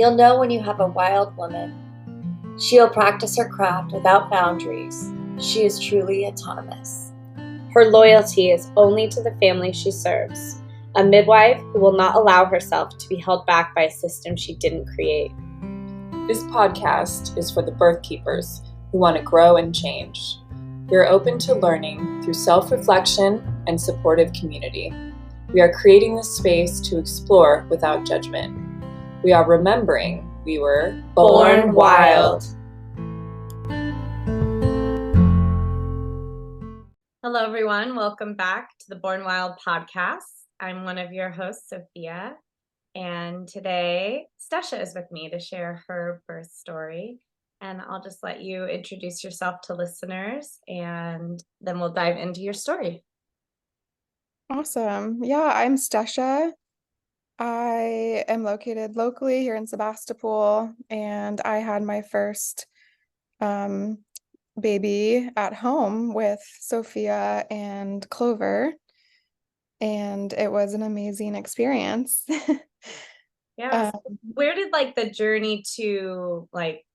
You'll know when you have a wild woman. She'll practice her craft without boundaries. She is truly autonomous. Her loyalty is only to the family she serves, a midwife who will not allow herself to be held back by a system she didn't create. This podcast is for the birth keepers who want to grow and change. We are open to learning through self-reflection and supportive community. We are creating this space to explore without judgment. We are remembering we were Born wild. Hello, everyone. Welcome back to the Born Wild podcast. I'm one of your hosts, Sophia, and today Stesha is with me to share her birth story. And I'll just let you introduce yourself to listeners, and then we'll dive into your story. Awesome. Yeah, I'm Stesha. I am located locally here in Sebastopol, and I had my first baby at home with Sophia and Clover, and it was an amazing experience. Yeah. Where did the journey to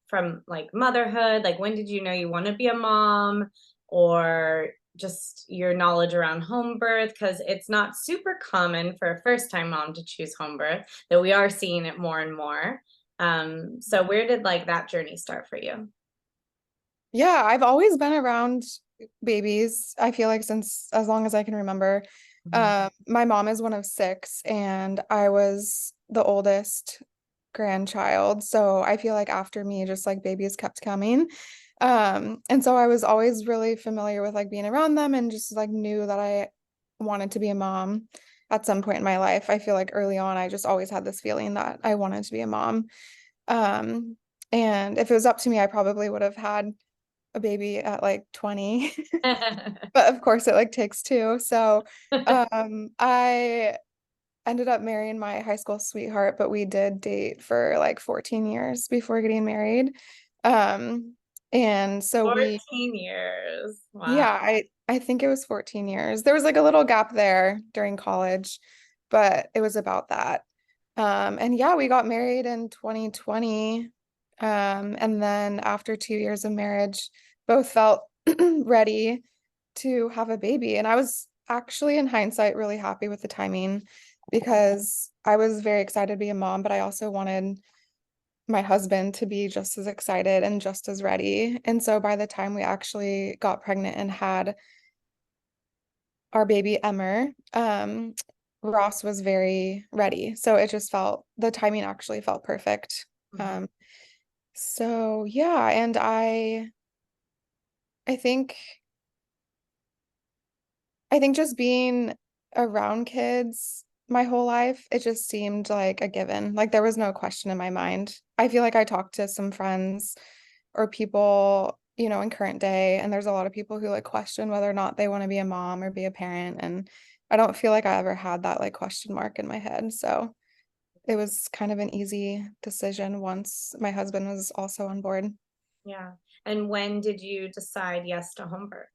from motherhood, when did you know you want to be a mom, or just your knowledge around home birth? Because it's not super common for a first-time mom to choose home birth, though we are seeing it more and more. So where did that journey start for you? Yeah, I've always been around babies, I feel like, since as long as I can remember. My mom is one of six, and I was the oldest grandchild. So I feel like after me, just babies kept coming. And so I was always really familiar with being around them, and just knew that I wanted to be a mom at some point in my life. I feel like early on, I just always had this feeling that I wanted to be a mom. And if it was up to me, I probably would have had a baby at 20. But of course it takes two. So I ended up marrying my high school sweetheart, but we did date for 14 years before getting married. And so 14 years. Wow. Yeah, I think it was 14 years. There was a little gap there during college, but it was about that. And yeah, we got married in 2020. And then after 2 years of marriage, both felt ready to have a baby. And I was actually, in hindsight, really happy with the timing, because I was very excited to be a mom, but I also wanted my husband to be just as excited and just as ready. And so by the time we actually got pregnant and had our baby Emmer, Ross was very ready. So it just the timing actually felt perfect. So yeah, and I think just being around kids my whole life, it just seemed like a given. There was no question in my mind. I feel like I talked to some friends or people, in current day, and there's a lot of people who question whether or not they want to be a mom or be a parent. And I don't feel like I ever had that question mark in my head. So it was kind of an easy decision once my husband was also on board. Yeah. And when did you decide yes to home birth?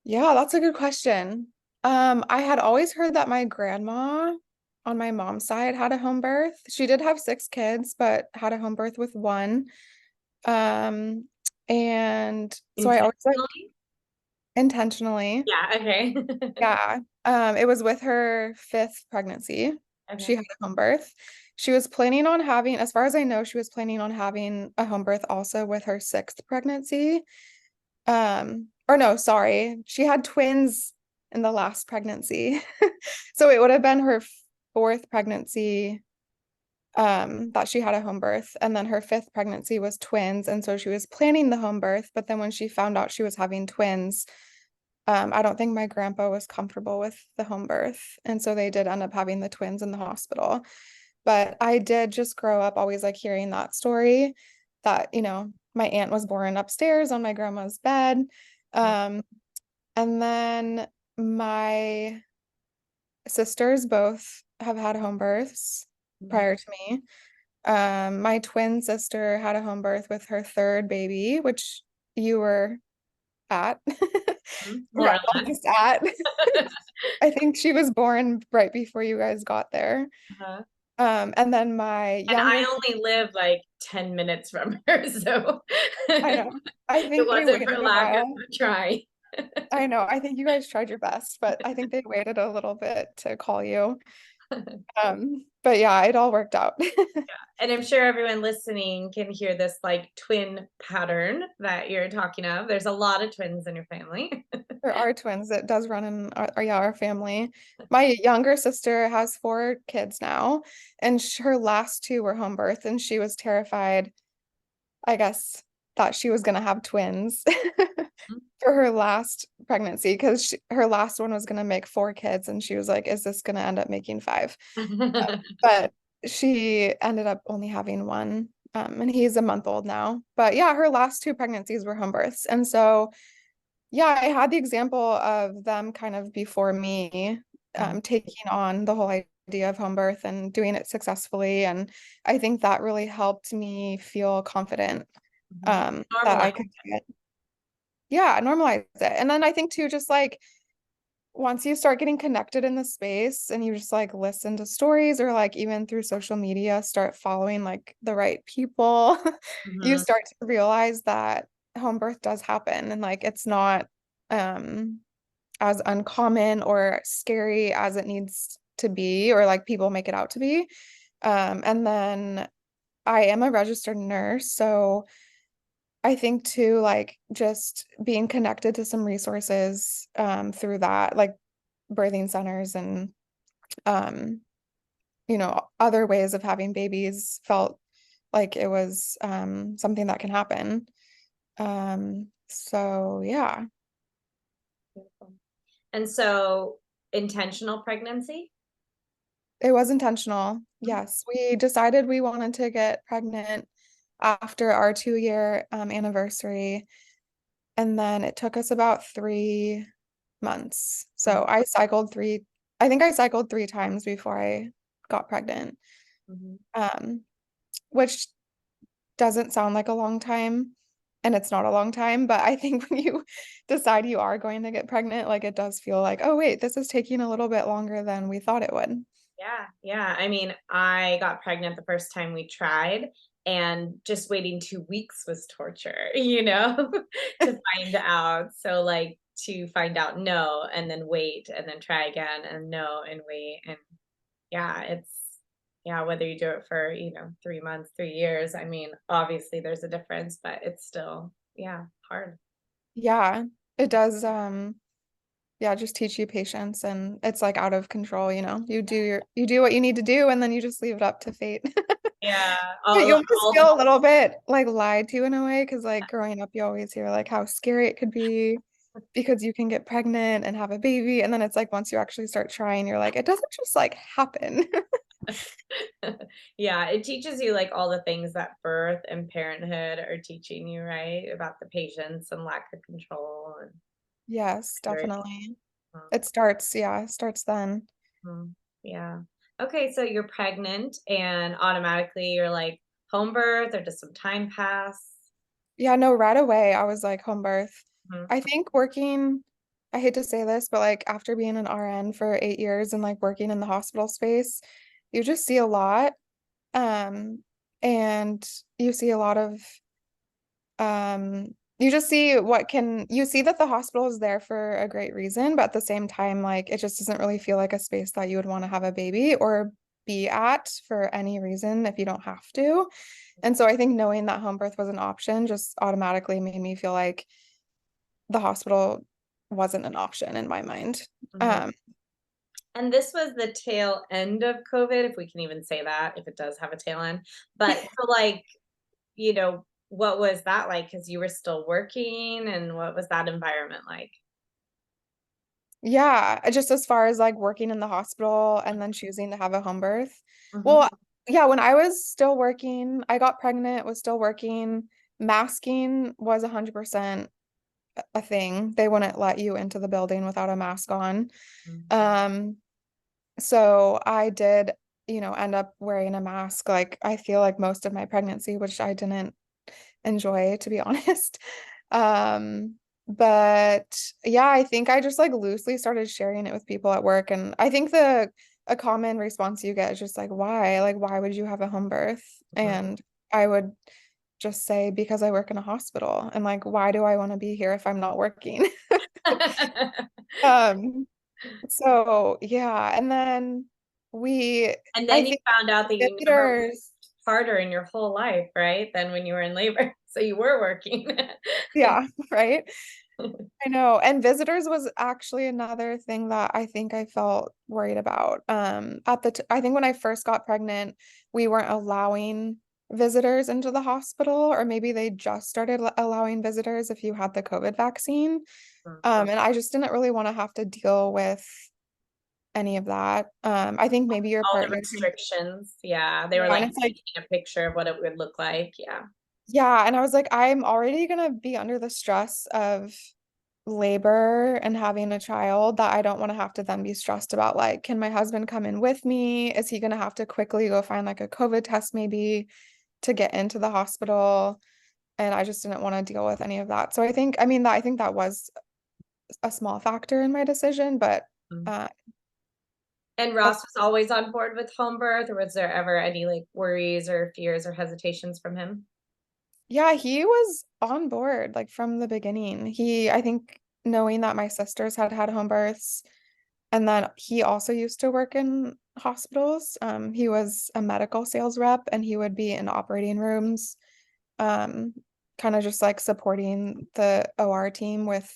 Yeah, that's a good question. I had always heard that my grandma on my mom's side had a home birth. She did have 6 kids, but had a home birth with one. And so I always intentionally. Yeah, okay. Yeah. It was with her 5th pregnancy. Okay. She had a home birth. She was planning on having, as far as I know, she was planning on having a home birth also with her 6th pregnancy. Or no, sorry. She had twins in the last pregnancy. So it would have been her 4th pregnancy that she had a home birth, and then her 5th pregnancy was twins, and so she was planning the home birth, but then when she found out she was having twins, I don't think my grandpa was comfortable with the home birth, and so they did end up having the twins in the hospital. But I did just grow up always hearing that story, that my aunt was born upstairs on my grandma's bed. And then my sisters both have had home births prior to me. My twin sister had a home birth with her 3rd baby, which you were at. More just at. I think she was born right before you guys got there. And then my And younger, I only live like 10 minutes from her, so I it know, I think they wasn't for waited a lack of while. trying. I know, I think you guys tried your best, but I think they waited a little bit to call you. But yeah, it all worked out. And I'm sure everyone listening can hear this like twin pattern that you're talking of. There's a lot of twins in your family. There are twins. It does run in yeah, our family. My younger sister has 4 kids now, and her last 2 were home birth, and she was terrified, I guess, that she was going to have twins for her last pregnancy because her last one was going to make 4 kids, and she was like, "Is this going to end up making 5?" But she ended up only having one, and he's a month old now. But yeah, her last 2 pregnancies were home births, and so yeah, I had the example of them kind of before me, taking on the whole idea of home birth and doing it successfully. And I think that really helped me feel confident, that I Normalize. could do it. Yeah, normalize it. And then I think too, just like once you start getting connected in the space and you just like listen to stories or like even through social media, start following like the right people, you Mhm. start to realize that home birth does happen and like it's not um as uncommon or scary as it needs to be or like people make it out to be. And then I am a registered nurse, so I think too, like just being connected to some resources through that, like birthing centers and um, other ways of having babies felt like it was something that can happen. So yeah, Beautiful. And so intentional pregnancy? it was intentional. Yes, we decided we wanted to get pregnant after our 2-year anniversary. And then it took us about 3 months. So I think I cycled 3 times before I got pregnant. Mhm. Um, which doesn't sound like a long time, and it's not a long time, but I think when you decide you are going to get pregnant, like it does feel like, oh wait, this is taking a little bit longer than we thought it would. Yeah, yeah. I mean, I got pregnant the first time we tried, and just waiting 2 weeks was torture, to find out. So, like, to find out no, and then wait, and then try again, and no, and wait. And yeah, yeah, whether you do it for, 3 months, 3 years, I mean, obviously there's a difference, but it's still, yeah, hard. Yeah, it does yeah, just teach you patience and it's like out of control, you do what you need to do and then you just leave it up to fate. Yeah, But you always all the feel a little bit like lied to in a way because like growing up you always hear like how scary it could be because you can get pregnant and have a baby and then it's like once you actually start trying you're like it doesn't just like happen. Yeah, it teaches you like all the things that birth and parenthood are teaching you, right? About the patience and lack of control and Yes, very definitely. um, It starts then. yeah. Okay, so you're pregnant and automatically you're like home birth or does some time pass? Yeah, no, right away I was like home birth. Mhm, I think working, I hate to say this, but like after being an RN for 8 years and like working in the hospital space, you just see a lot. And you see a lot of you just see you see that the hospital is there for a great reason, but at the same time, like it just doesn't really feel like a space that you would want to have a baby or be at for any reason if you don't have to. And so I think knowing that home birth was an option just automatically made me feel like the hospital wasn't an option in my mind. mhm. Um, And this was the tail end of COVID, if we can even say that, if it does have a tail end. But so like, what was that like? Because you were still working, and what was that environment like? yeah, just as far as like working in the hospital and then choosing to have a home birth. Mhm, Well, yeah, when I was still working, I got pregnant, was still working, masking was 100% a thing. They wouldn't let you into the building without a mask on. mhm, Um, so I did, end up wearing a mask like I feel like most of my pregnancy, which I didn't enjoy, to be honest. But yeah, I think I just like loosely started sharing it with people at work. And I think the a common response you get is just like, why? Like, why would you have a home birth? And I would just say, because I work in a hospital. And like, why do I want to be here if I'm not working? Um, so yeah, and then we, And I then you think found out that you never visitors, harder in your whole life, right? Than when you were in labor. So you were working. yeah, right. I know. And visitors was actually another thing that I think I felt worried about. At the t I think when I first got pregnant, we weren't allowing visitors into the hospital, or maybe they just started allowing visitors if you had the COVID vaccine. And I just didn't really want to have to deal with any of that. I think maybe your All the partner could, restrictions. Yeah. They were yeah, and like it's like, painting a picture of what it would look like. Yeah. yeah, and I was like, I'm already gonna be under the stress of labor and having a child, that I don't want to have to then be stressed about like, can my husband come in with me? Is he gonna have to quickly go find like a COVID test maybe to get into the hospital? And I just didn't want to deal with any of that. So I think that was a small factor in my decision, but Mhm. uh And Ross was always on board with home birth, or was there ever any like worries or fears or hesitations from him? yeah, he was on board like from the beginning. I think knowing that my sisters had had home births, and then he also used to work in hospitals. He was a medical sales rep, and he would be in operating rooms, um, kind of just like supporting the OR team with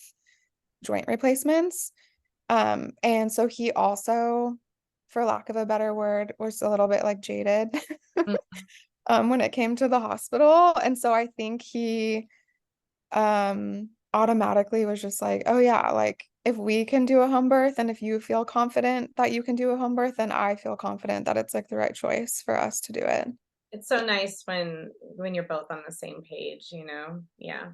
joint replacements. And so he also, for lack of a better word, was a little bit like jaded Mm. when it came to the hospital. And so I think he automatically was just like, oh yeah, like if we can do a home birth and if you feel confident that you can do a home birth, then I feel confident that it's like the right choice for us to do it. It's so nice when you're both on the same page, you know? Yeah.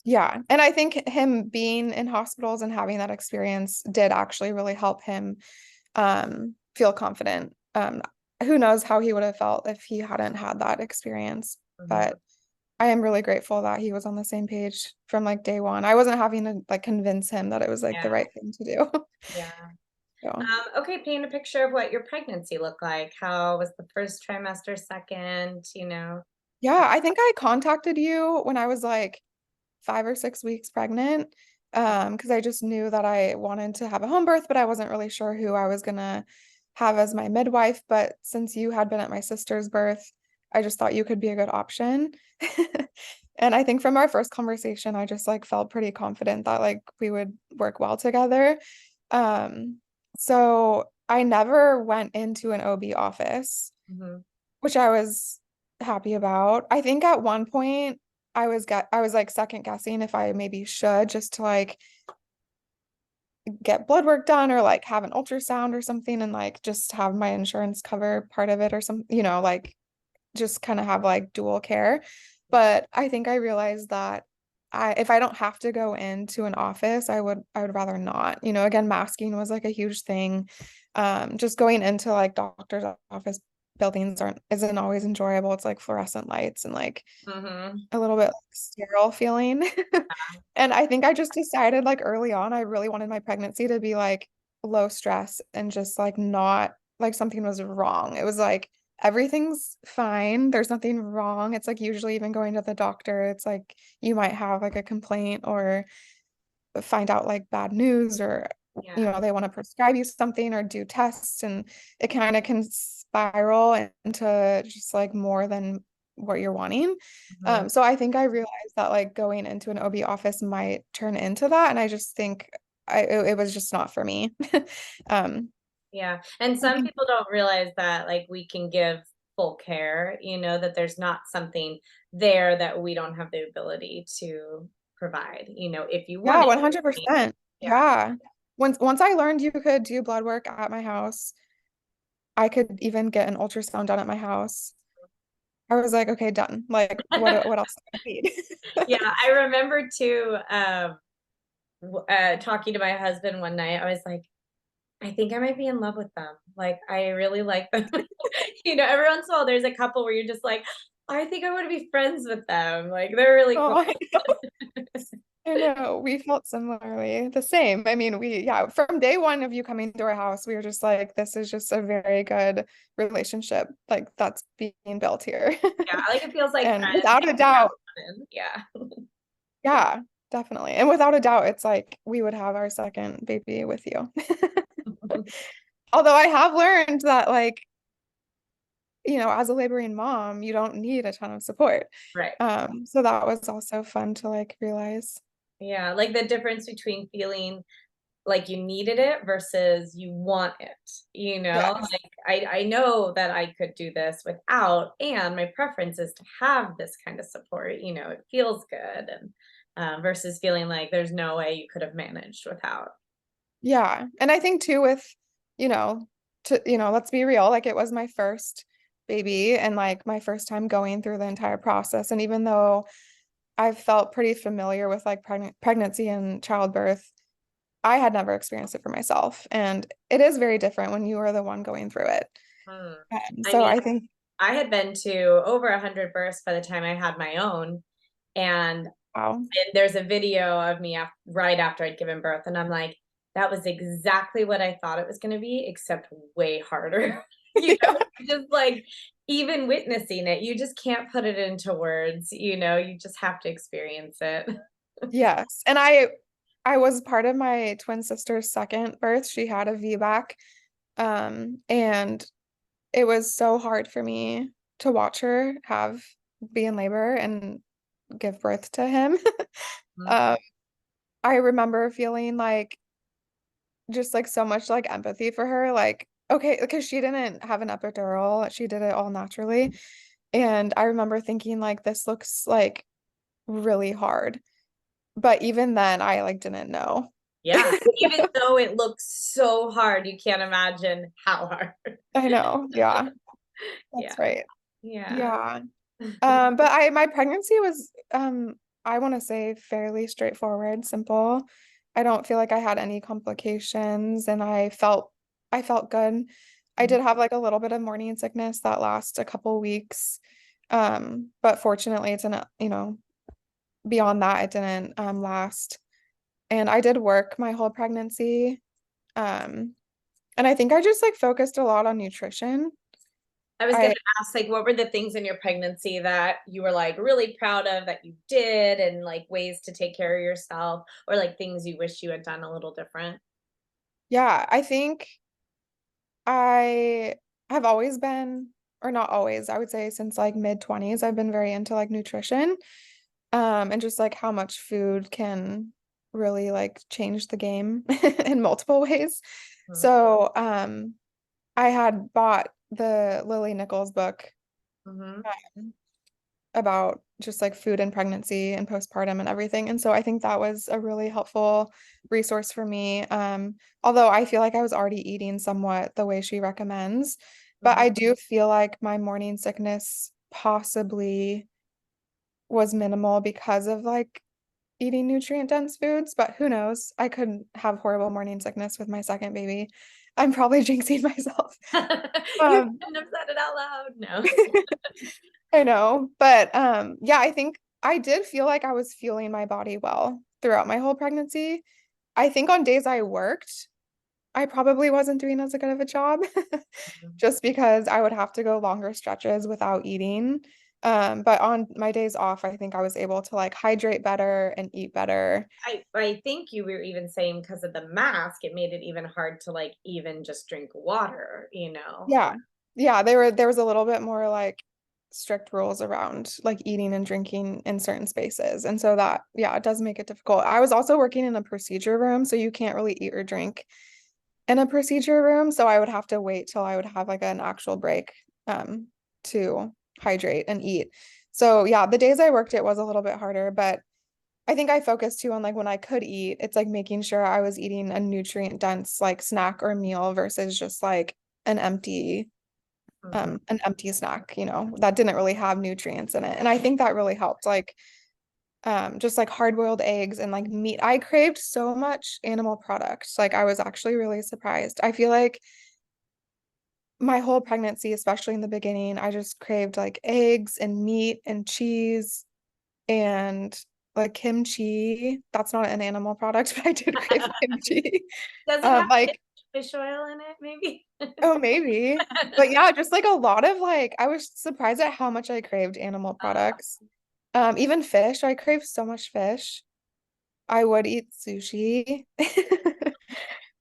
Yeah. And I think him being in hospitals and having that experience did actually really help him feel confident. Who knows how he would have felt if he hadn't had that experience. Mhm. But I am really grateful that he was on the same page from like day one. I wasn't having to like convince him that it was like the Yeah. right thing to do. Yeah. So Okay, paint a picture of what your pregnancy looked like. How was the first trimester, second, you know? yeah, I think I contacted you when I was like 5 or 6 weeks pregnant. Because I just knew that I wanted to have a home birth, but I wasn't really sure who I was gonna have as my midwife. But since you had been at my sister's birth, I just thought you could be a good option. And I think from our first conversation, I just like felt pretty confident that like we would work well together. Um, so I never went into an OB office, Mhm. which I was happy about. I think at one point I was like second guessing if I maybe should, just to like get blood work done or like have an ultrasound or something, and like just have my insurance cover part of it or some, like just kind of have like dual care. But I think I realized that if I don't have to go into an office, I would rather not. Again, masking was like a huge thing. Just going into like doctor's office buildings isn't always enjoyable. It's like fluorescent lights and like Mhm. a little bit like sterile feeling. And I think I just decided like early on, I really wanted my pregnancy to be like low stress and just like not like something was wrong. It was like everything's fine. There's nothing wrong. It's like usually even going to the doctor, it's like you might have like a complaint or find out like bad news, or Yeah. they want to prescribe you something or do tests, and it kind of can spiral into just like more than what you're wanting. Mhm. So I think I realized that like going into an OB office might turn into that, and I just think it was just not for me. um Yeah. And I some think, people don't realize that like we can give full care, you know, that there's not something there that we don't have the ability to provide, you know, if you yeah, wanted to. 100%. Yeah. Yeah. Once I learned you could do blood work at my house, I could even get an ultrasound done at my house. I was like, okay, done. Like, what else do I need? Yeah, I remember too, talking to my husband one night. I was like, I think I might be in love with them. Like, I really like them. You know, every once in a while, there's a couple where you're just like, I think I want to be friends with them. Like, they're really cool. Oh, I know we felt similarly the same. I mean, yeah, from day one of you coming to our house, we were just like, this is just a very good relationship, like that's being built here. Yeah, like it feels like And friends. without a doubt, Yeah. yeah, definitely. And without a doubt, it's like we would have our second baby with you. Although I have learned that, like, as a laboring mom, you don't need a ton of support. Right. So that was also fun to like realize. Yeah, like the difference between feeling like you needed it versus you want it, Yes. like I know that I could do this without, and my preference is to have this kind of support, it feels good, and versus feeling like there's no way you could have managed without. Yeah. And I think too with, you know, let's be real, like it was my first baby and like my first time going through the entire process. And even though I've felt pretty familiar with like pregnancy and childbirth, I had never experienced it for myself. And it is very different when you are the one going through it. Hmm. I So mean, I think, I had been to over 100 births by the time I had my own, and wow. there's a video of me right after I'd given birth, and I'm like, that was exactly what I thought it was going to be, except way harder. Yeah. Just like even witnessing it, you just can't put it into words, you just have to experience it. Yes. And I was part of my twin sister's second birth. She had a VBAC. And it was so hard for me to watch her be in labor and give birth to him. Mhm. Um, I remember feeling like just like so much like empathy for her. Like, okay, because she didn't have an epidural, she did it all naturally. And I remember thinking like this looks like really hard. But even then I like didn't know. Yeah. Even though it looks so hard, you can't imagine how hard. I know. Yeah, Yeah. that's right. Yeah. Yeah. But my pregnancy was I want to say fairly straightforward, simple. I don't feel like I had any complications and I felt good. I Mhm. did have like a little bit of morning sickness that lasts a couple weeks. But fortunately it didn't, beyond that it didn't last. And I did work my whole pregnancy. Um, and I think I just like focused a lot on nutrition. I was I gonna ask, like, what were the things in your pregnancy that you were like really proud of that you did, and like ways to take care of yourself, or like things you wish you had done a little different? Yeah, I think I have always been, or not always, I would say since like mid 20s, I've been very into like nutrition, and just like how much food can really like change the game in multiple ways. Mhm. So, I had bought the Lily Nichols book Mhm. um, about just like food and pregnancy and postpartum and everything. And so I think that was a really helpful resource for me. Although I feel like I was already eating somewhat the way she recommends, but Mhm. I do feel like my morning sickness possibly was minimal because of like eating nutrient dense foods, but who knows? I could have horrible morning sickness with my second baby. I'm probably jinxing myself. You Um, shouldn't have said it out loud. No. I know, but yeah, I think I did feel like I was fueling my body well throughout my whole pregnancy. I think on days I worked, I probably wasn't doing as good of a job just because I would have to go longer stretches without eating. But on my days off, I think I was able to like hydrate better and eat better. I think you were even saying because of the mask, it made it even hard to like even just drink water. Yeah. Yeah, there was a little bit more like strict rules around like eating and drinking in certain spaces. And so that, yeah, it does make it difficult. I was also working in a procedure room, so you can't really eat or drink in a procedure room. So I would have to wait till I would have like an actual break to hydrate and eat. So yeah, the days I worked it was a little bit harder, but I think I focused too on like when I could eat, it's like making sure I was eating a nutrient dense like snack or meal versus just like an empty Mhm. an empty snack, that didn't really have nutrients in it. And I think that really helped. Like just like hard-boiled eggs and like meat. I craved so much animal products. Like I was actually really surprised. I feel like my whole pregnancy, especially in the beginning, I just craved like eggs and meat and cheese and like kimchi. That's not an animal product, but I did crave kimchi. Does it have Like, fish oil in it, maybe? oh, maybe. But yeah, just like a lot of like, I was surprised at how much I craved animal products. Even fish, I crave so much fish. I would eat sushi.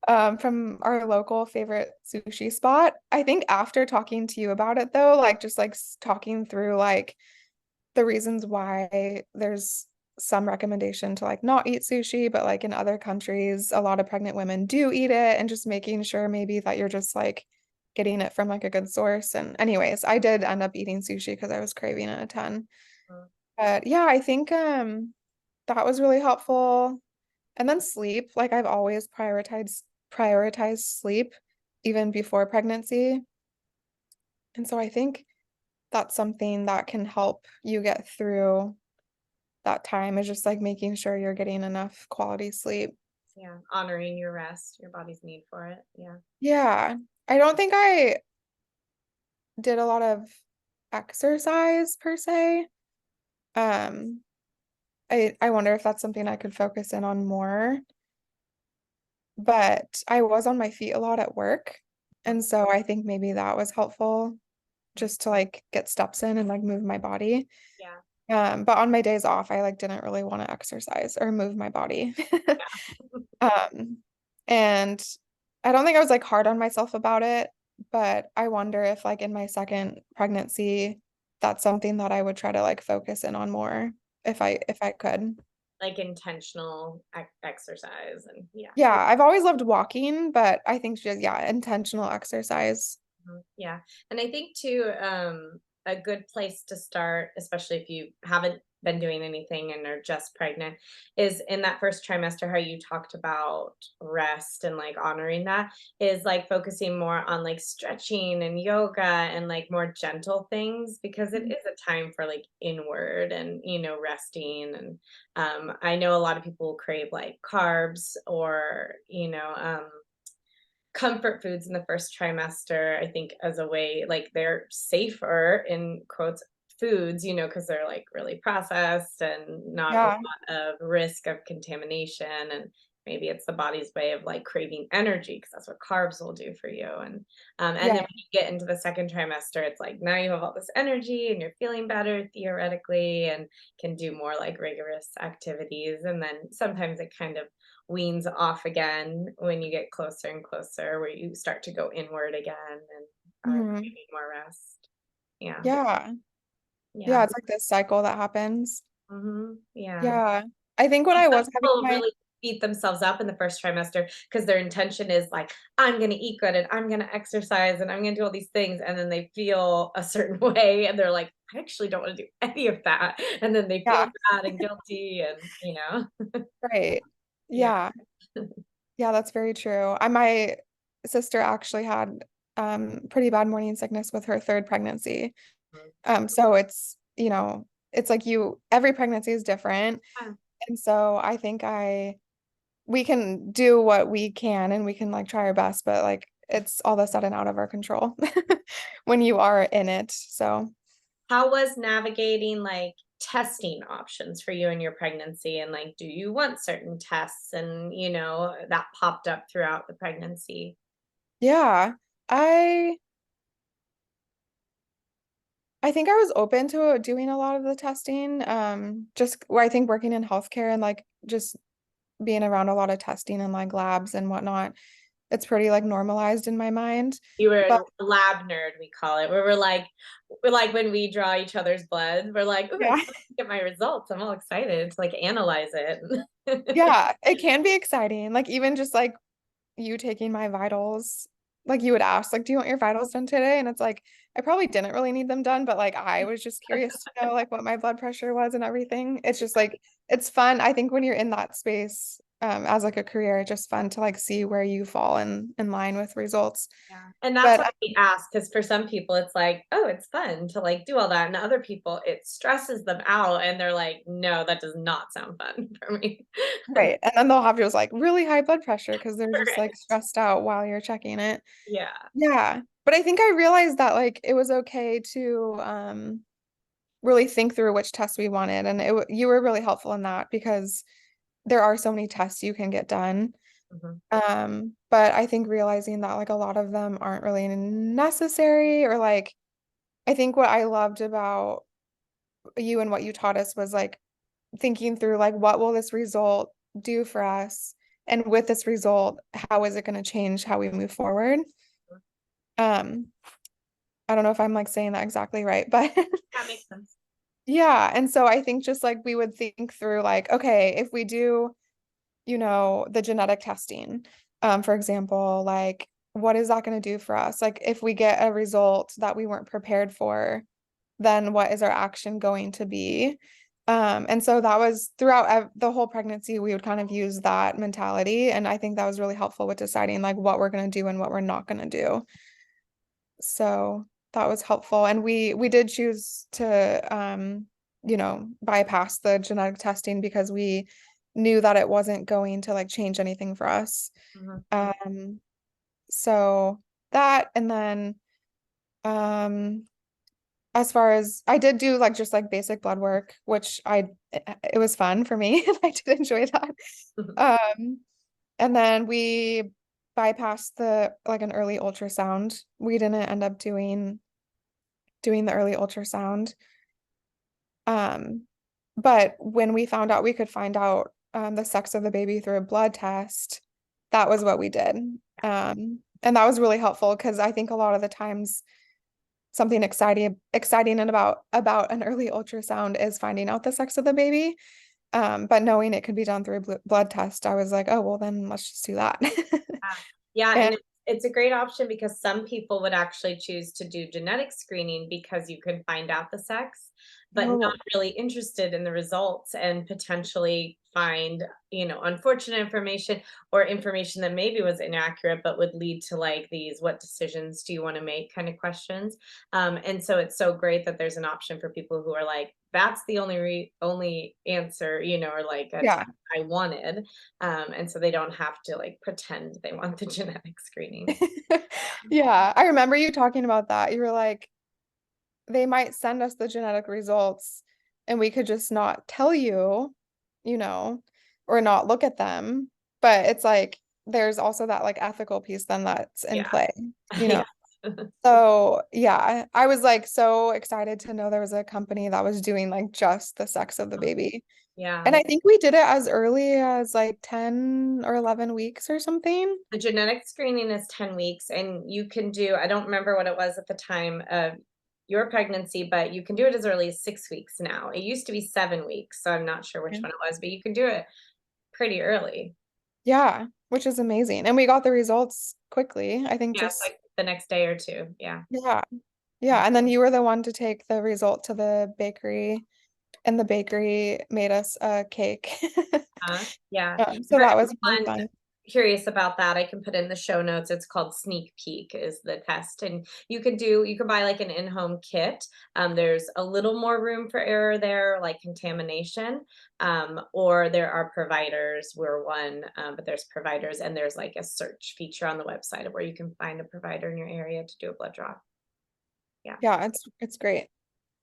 From our local favorite sushi spot. I think after talking to you about it though, like just like talking through like the reasons why there's some recommendation to like not eat sushi, but like in other countries, a lot of pregnant women do eat it, and just making sure maybe that you're just like getting it from like a good source. And anyways, I did end up eating sushi because I was craving it a ton. But yeah, I think that was really helpful. And then sleep, like I've always prioritized sleep even before pregnancy. And so I think that's something that can help you get through that time, is just like making sure you're getting enough quality sleep. Yeah, honoring your rest, your body's need for it. Yeah. Yeah. I don't think I did a lot of exercise per se. Um, I wonder if that's something I could focus in on more. But I was on my feet a lot at work. And so I think maybe that was helpful just to like get steps in and like move my body. Yeah. But on my days off, I like didn't really want to exercise or move my body. Yeah. Um, and I don't think I was like hard on myself about it, but I wonder if like in my second pregnancy, that's something that I would try to like focus in on more if I could. Like intentional exercise and yeah. Yeah, I've always loved walking, but I think just yeah, intentional exercise. Yeah. And I think too, a good place to start, especially if you haven't been doing anything and are just pregnant, is in that first trimester, how you talked about rest and like honoring that, is like focusing more on like stretching and yoga and like more gentle things, because it Mhm. is a time for like inward and, resting. And I know a lot of people crave like carbs or, comfort foods in the first trimester, I think, as a way, like they're safer in quotes foods, because they're like really processed and not a Yeah. lot of risk of contamination. And maybe it's the body's way of like craving energy, because that's what carbs will do for you. And then Yeah. when you get into the second trimester, it's like now you have all this energy and you're feeling better theoretically and can do more like rigorous activities. And then sometimes it kind of weans off again when you get closer and closer, where you start to go inward again and are Mhm. needing more rest. Yeah. Yeah. Yeah, Yeah. it's like this cycle that happens. Yeah. Yeah. I think when I Some was having people my really beat themselves up in the first trimester because their intention is like, I'm going to eat good and I'm going to exercise and I'm going to do all these things. And then they feel a certain way and they're like, I actually don't want to do any of that. And then they feel yeah, bad and guilty and, right. yeah. Yeah. Yeah, that's very true. My sister actually had pretty bad morning sickness with her third pregnancy. So it's, it's like every pregnancy is different. Yeah. And so I think we can do what we can and we can like try our best, but like it's all of a sudden out of our control when you are in it. So How was navigating like testing options for you in your pregnancy? And like, do you want certain tests? And, that popped up throughout the pregnancy. yeah, I I think I was open to doing a lot of the testing. Just I think working in healthcare and like just being around a lot of testing and like labs and whatnot, it's pretty like normalized in my mind. You were But a lab nerd, we call it, where we're like when we draw each other's blood, we're like, oh, I yeah, can't wait to get my results. I'm all excited to like analyze it. yeah, it can be exciting. Like even just like you taking my vitals, like you would ask, like, do you want your vitals done today? And it's like, I probably didn't really need them done, but like I was just curious to know like what my blood pressure was and everything. It's just like it's fun. I think when you're in that space, as like a career, it's just fun to like see where you fall in line with results. Yeah. And that's But why we ask, because for some people it's like, oh, it's fun to like do all that. And other people it stresses them out and they're like, no, that does not sound fun for me. right. And then they'll have just like really high blood pressure because they're just like Right. stressed out while you're checking it. Yeah. Yeah. But I think I realized that like it was okay to really think through which tests we wanted. And you were really helpful in that because there are so many tests you can get done. Mhm. But I think realizing that like a lot of them aren't really necessary, or like I think what I loved about you and what you taught us was like thinking through like what will this result do for us? And with this result, how is it going to change how we move forward? Um, I don't know if I'm like saying that exactly right, but That makes sense. yeah. And so I think just like we would think through like, okay, if we do, the genetic testing, for example, like what is that going to do for us? Like if we get a result that we weren't prepared for, then what is our action going to be? And so that was throughout the whole pregnancy, we would kind of use that mentality. And I think that was really helpful with deciding like what we're going to do and what we're not going to do. So that was helpful. And we did choose to bypass the genetic testing because we knew that it wasn't going to like change anything for us. Mhm. So that, and then um as far as I did do like just like basic blood work, which it was fun for me and I did enjoy that. Um and then we bypassed the like an early ultrasound. We didn't end up doing the early ultrasound. Um, but when we found out we could find out the sex of the baby through a blood test, that was what we did. And that was really helpful because I think a lot of the times something exciting and about an early ultrasound is finding out the sex of the baby. But knowing it could be done through a blood test, I was like, oh, well, then let's just do that. Yeah. Yeah, And and it's a great option because some people would actually choose to do genetic screening because you could find out the sex, but not oh, really interested in the results and potentially find, unfortunate information or information that maybe was inaccurate, but would lead to like these what decisions do you want to make kind of questions. And so it's so great that there's an option for people who are like, that's the only answer, or like a test yeah. I wanted. And so they don't have to like pretend they want the genetic screening. Yeah, I remember you talking about that. You were like, they might send us the genetic results and we could just not tell you, you know, or not look at them. But it's like there's also that like ethical piece then that's in Yeah. play, you know. Yeah. So yeah, I was like so excited to know there was a company that was doing like just the sex of the baby. And Yeah. I think we did it as early as like 10 or 11 weeks or something. The genetic screening is 10 weeks, and you can do, I don't remember what it was at the time of your pregnancy, but you can do it as early as 6 weeks now. It used to be 7 weeks, so I'm not sure which Yeah. one it was, but you can do it pretty early. Yeah, which is amazing. And we got the results quickly. I think Yeah, it's just like the next day or two. Yeah. yeah. Yeah, and then you were the one to take the result to the bakery, and the bakery made us a cake. Yeah. So For that was really anyone fun. curious about that, I can put in the show notes. It's called Sneak Peek is the test. And you can buy like an in-home kit. There's a little more room for error there, like contamination. Or there are providers. We're one, but there's providers and there's like a search feature on the website where you can find a provider in your area to do a blood draw. Yeah. Yeah, it's great.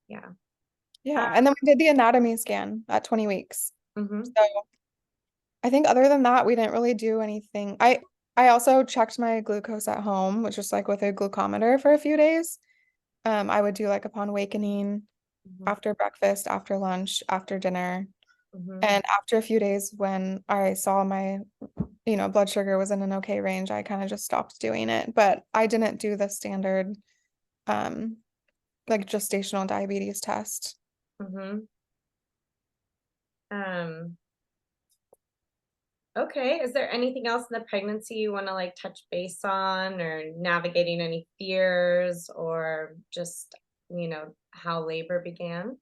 Yeah. Yeah, and then we did the anatomy scan at 20 weeks. Mhm. So I think other than that, we didn't really do anything. I also checked my glucose at home, which is like with a glucometer for a few days. I would do like upon awakening, Mhm. after breakfast, after lunch, after dinner. Mhm. And after a few days when I saw my, blood sugar was in an okay range, I kind of just stopped doing it. But I didn't do the standard um like gestational diabetes test. Mhm. Um, Okay. Is there anything else in the pregnancy you want to like touch base on or navigating any fears or just, how labor began?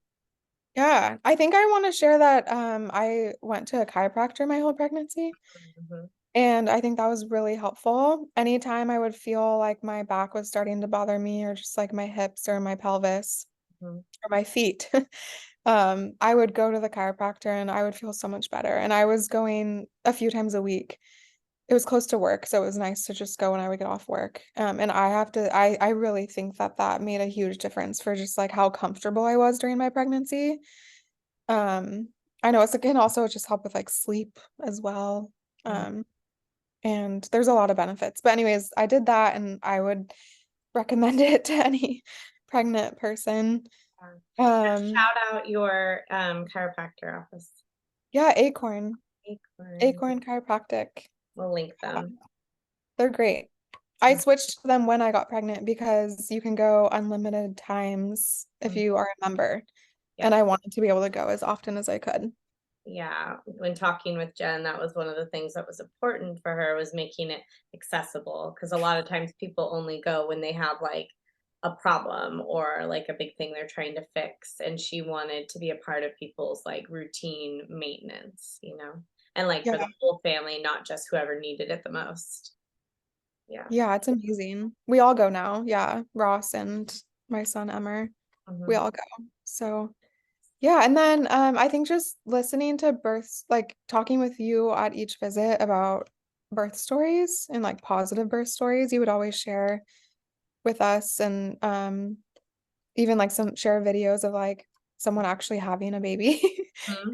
Yeah, I think I want to share that I went to a chiropractor my whole pregnancy, Mhm. and I think that was really helpful. Anytime I would feel like my back was starting to bother me, or just like my hips or my pelvis Mhm. or my feet, I would go to the chiropractor and I would feel so much better. And I was going a few times a week. it was close to work, so it was nice to just go when I would get off work. And I really think that that made a huge difference for just like how comfortable I was during my pregnancy. Um, I know it can also just help with like sleep as well. Mm. Um, and there's a lot of benefits. But anyways, I did that and I would recommend it to any pregnant person. Um, Shout out your chiropractor office. yeah, Acorn, Acorn. Acorn Chiropractic. We'll link them. They're great. I switched to them when I got pregnant because you can go unlimited times if Mm. you are a member. And Yep. I wanted to be able to go as often as I could. Yeah, when talking with Jen, that was one of the things that was important for her, was making it accessible, because a lot of times people only go when they have like a problem or like a big thing they're trying to fix, and she wanted to be a part of people's like routine maintenance, and like for Yeah. the whole family, not just whoever needed it the most. Yeah. Yeah, it's amazing. We all go now. Yeah. Ross and my son Emmer, we Hmm. all go. So yeah, and then I think just listening to births, like talking with you at each visit about birth stories and like positive birth stories, you would always share with us and even like some share videos of like someone actually having a baby. Hmm.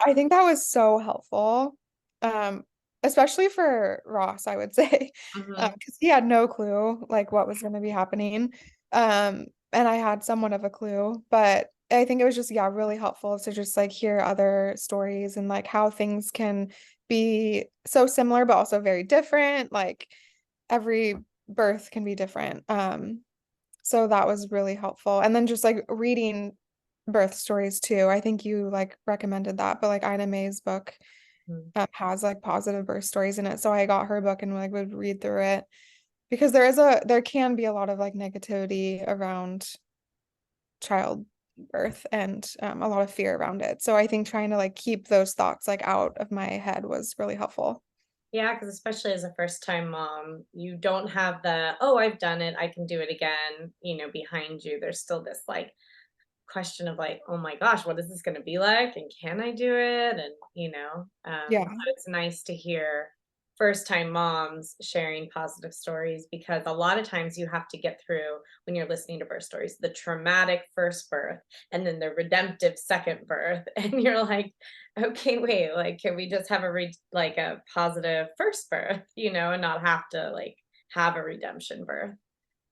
I think that was so helpful. Um, Especially for Ross, I would say, Hmm. because he had no clue like what was going to be happening. And I had somewhat of a clue, but I think it was just, yeah, really helpful to just like hear other stories and like how things can be so similar, but also very different. Like every birth can be different. So that was really helpful. And then just like reading birth stories too. I think you like recommended that, but like Ina May's book has like positive birth stories in it. So I got her book and like would read through it because there can be a lot of like negativity around childbirth and a lot of fear around it. So I think trying to like keep those thoughts like out of my head was really helpful. Yeah, because especially as a first time mom, you don't have the, oh, I've done it, I can do it again, behind you. There's still this like question of like, oh my gosh, what is this going to be like? And can I do it? And, Yeah. so it's nice to hear first time moms sharing positive stories, because a lot of times you have to get through, when you're listening to birth stories, the traumatic first birth and then the redemptive second birth. And you're like, okay, wait, like, can we just have like a positive first birth, and not have to like have a redemption birth?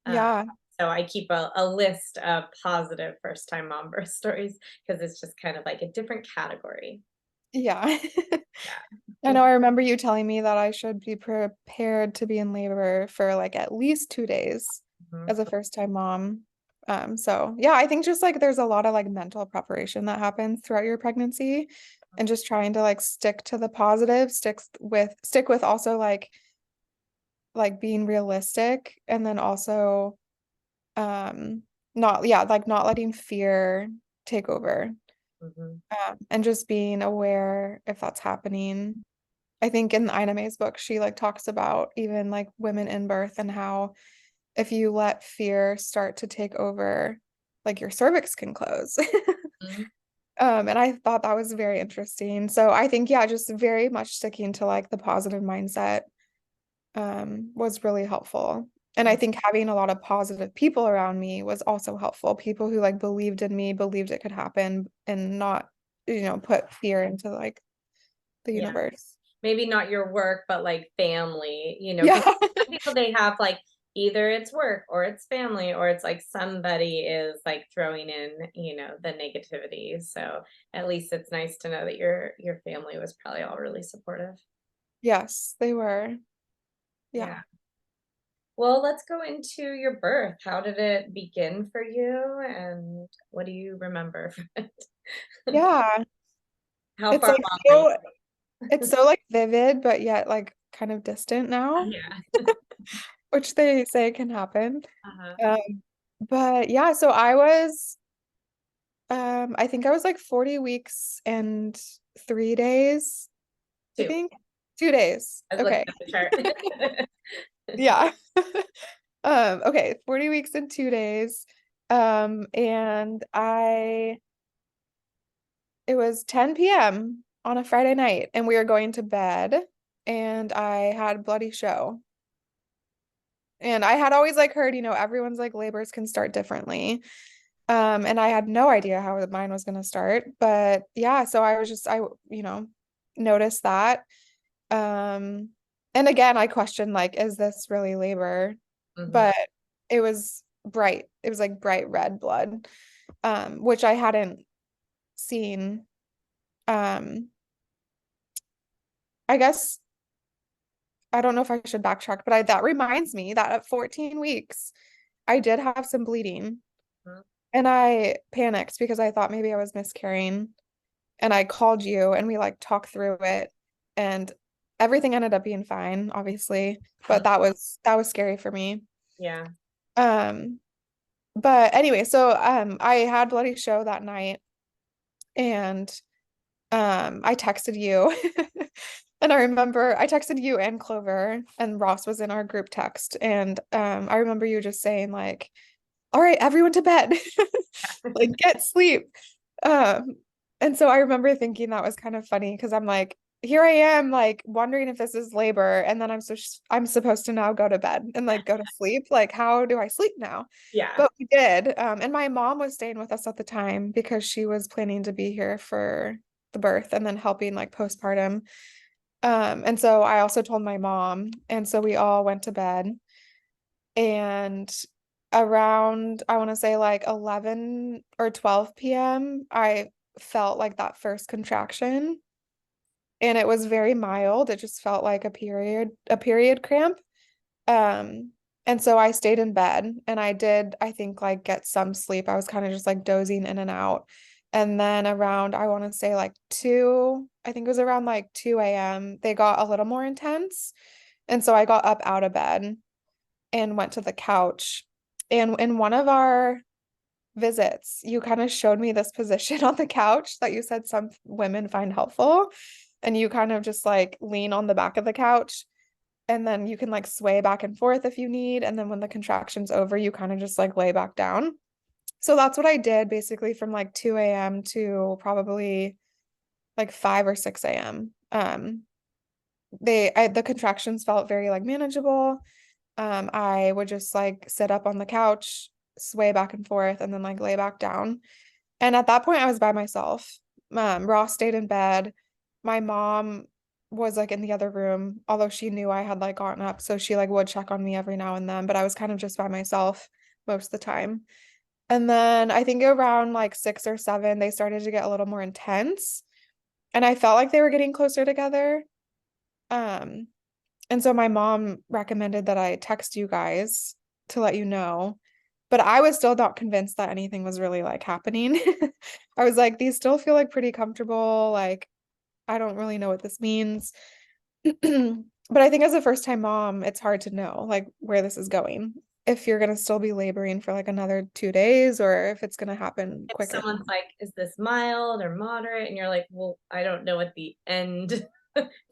Uh, Yeah. so I keep a list of positive first time mom birth stories, because it's just kind of like a different category. Yeah. I Yeah. know I remember you telling me that I should be prepared to be in labor for like at least 2 days Mhm. as a first time mom. So yeah, I think just like there's a lot of like mental preparation that happens throughout your pregnancy and just trying to like stick to the positive, stick with also like being realistic and then also not, yeah, like not letting fear take over. Mhm. And just being aware if that's happening. I think in Ina May's book, she like talks about even like women in birth and how if you let fear start to take over, like your cervix can close. Mhm. And I thought that was very interesting. So I think, yeah, just very much sticking to like the positive mindset was really helpful. And I think having a lot of positive people around me was also helpful. People who like believed in me, believed it could happen, and not, put fear into like the Yeah. universe. Maybe not your work, but like family, because Yeah. some people, they have like either it's work or it's family, or it's like somebody is like throwing in, the negativity. So at least it's nice to know that your family was probably all really supportive. Yes, they were. Yeah. Yeah. Well, let's go into your birth. How did it begin for you, and what do you remember from it? Yeah. How It's far like along are you? it's so like vivid, but yet like kind of distant now, Yeah. which they say can happen. Uh-huh. Um, but yeah, so I think I was like 40 weeks and 3 days, I Two. think. 2 days. I was looking Okay. at the chart. Yeah. Okay, 40 weeks and 2 days. And it was 10 p.m. on a Friday night and we were going to bed. and I had bloody show. And I had always like heard, everyone's like labors can start differently. And I had no idea how mine was going to start. But yeah, so I noticed that. Um, and again, I questioned like, is this really labor? Mm-hmm. But it was bright. It was like bright red blood, which I hadn't seen. Um, I guess I don't know if I should backtrack, but that reminds me that at 14 weeks, I did have some bleeding. And I panicked because I thought maybe I was miscarrying. And I called you and we like talked through it and everything ended up being fine, obviously. But that was scary for me. Yeah. Um, but anyway, so I had bloody show that night and I texted you. And I remember I texted you and Clover and Ross was in our group text. And I remember you just saying like, all right, everyone to bed. Like get sleep. Um, and so I remember thinking that was kind of funny because I'm like, here I am, like wondering if this is labor, and then I'm supposed to now go to bed and like go to sleep. Like, how do I sleep now? Yeah. But we did. And my mom was staying with us at the time because she was planning to be here for the birth and then helping like postpartum. And so I also told my mom, and so we all went to bed. And around, I want to say like 11 or 12 p.m., I felt like that first contraction. And it was very mild. It just felt like a period cramp. Um, and so I stayed in bed and I did, I think, like get some sleep. I was kind of just like dozing in and out. And then around, I want to say like 2, I think it was around like 2 a.m., they got a little more intense. And so I got up out of bed and went to the couch. And in one of our visits, you kind of showed me this position on the couch that you said some women find helpful. And you kind of just like lean on the back of the couch and then you can like sway back and forth if you need. And then when the contraction's over, you kind of just like lay back down. So that's what I did basically from like 2 a.m. to probably like 5 or 6 a.m. The contractions felt very like manageable. I would just like sit up on the couch, sway back and forth, and then like lay back down. And at that point, I was by myself. Ross stayed in bed. My mom was like in the other room, although she knew I had like gotten up, so she like would check on me every now and then, but I was kind of just by myself most of the time. And then I think around like 6 or 7, they started to get a little more intense, and I felt like they were getting closer together. Um, and so my mom recommended that I text you guys to let you know. But I was still not convinced that anything was really like happening. I was like, these still feel like pretty comfortable. Like, I don't really know what this means. But I think as a first time mom, it's hard to know like where this is going. If you're gonna still be laboring for like another 2 days or if it's gonna happen If quicker. someone's like, is this mild or moderate? And you're like, well, I don't know what the end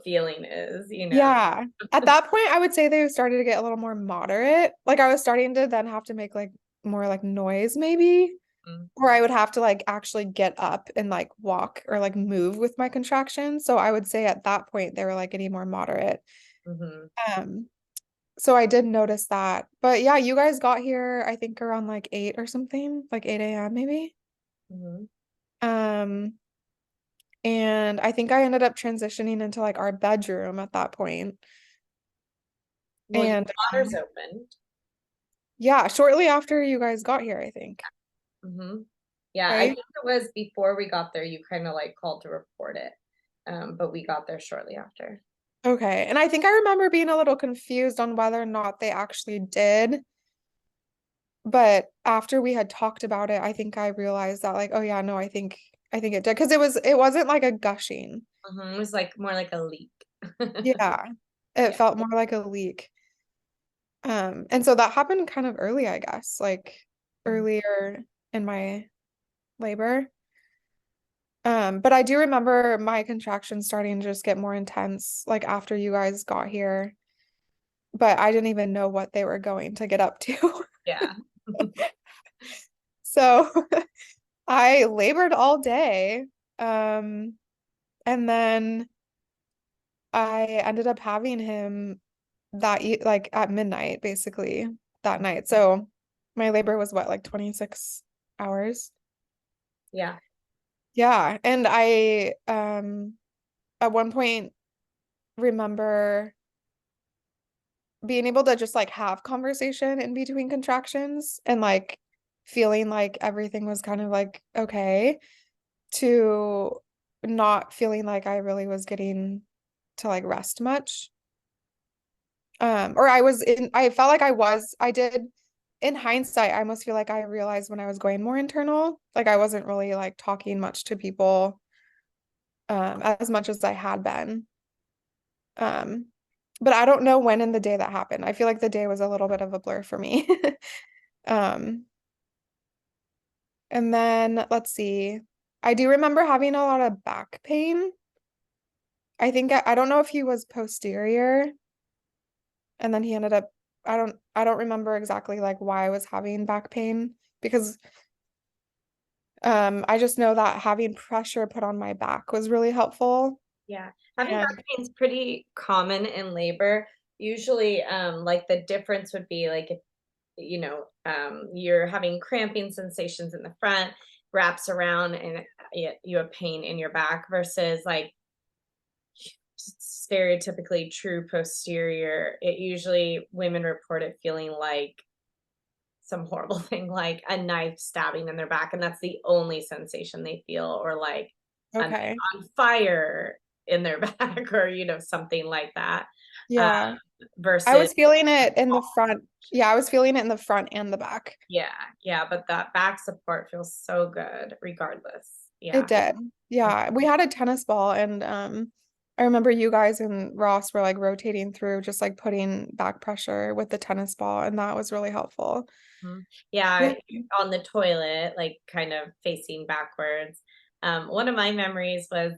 feeling is, you know? Yeah. At that point, I would say they started to get a little more moderate. Like I was starting to then have to make like more like noise maybe. Mm-hmm. Or I would have to like actually get up and like walk or like move with my contractions. So I would say at that point they were like getting more moderate. Mm-hmm. Um, so I did notice that. But yeah, you guys got here, I think around like 8 or something, like 8 a.m. maybe. Mm-hmm. Um, and I think I ended up transitioning into like our bedroom at that point. Well, your And waters opened. yeah, shortly after you guys got here, I think. Mm-hmm. Yeah, I Right? think it was before we got there, you kind of like called to report it. But we got there shortly after. Okay. And I think I remember being a little confused on whether or not they actually did. But after we had talked about it, I think I realized that like, oh yeah, no, I think it did because it wasn't like a gushing. Mm-hmm. It was like more like a leak. Yeah. It Yeah. felt more like a leak. And so that happened kind of early, I guess, like Mm-hmm. earlier in my labor. But I do remember my contractions starting to just get more intense like after you guys got here, but I didn't even know what they were going to get up to. Yeah. So I labored all day. And then I ended up having him like at midnight, basically that night. So my labor was what, like 26 hours? Yeah. Yeah. And I at one point remember being able to just like have conversation in between contractions and like feeling like everything was kind of like okay, to not feeling like I really was getting to like rest much. Or I felt like I did in hindsight, I almost feel like I realized when I was going more internal, like I wasn't really like talking much to people as much as I had been. Um, but I don't know when in the day that happened. I feel like the day was a little bit of a blur for me. Um, and then let's see. I do remember having a lot of back pain. I don't know if he was posterior and then he ended up I don't remember exactly like why I was having back pain because I just know that having pressure put on my back was really helpful. Yeah. Having back And pain is pretty common in labor. Usually, like the difference would be like if you're having cramping sensations in the front, wraps around, and you have pain in your back versus like stereotypically true posterior. It usually women report it feeling like some horrible thing, like a knife stabbing in their back, and that's the only sensation they feel, or like a knife okay. on fire in their back, or something like that. Um, Yeah. I versus was feeling it in the front. Yeah, I was feeling it in the front and the back. yeah, yeah, but that back support feels so good regardless. It Yeah. did. Yeah. We had a tennis ball and I remember you guys and Ross were like rotating through just like putting back pressure with the tennis ball and that was really helpful. Mhm. Yeah. Yeah, on the toilet, like kind of facing backwards. One of my memories was,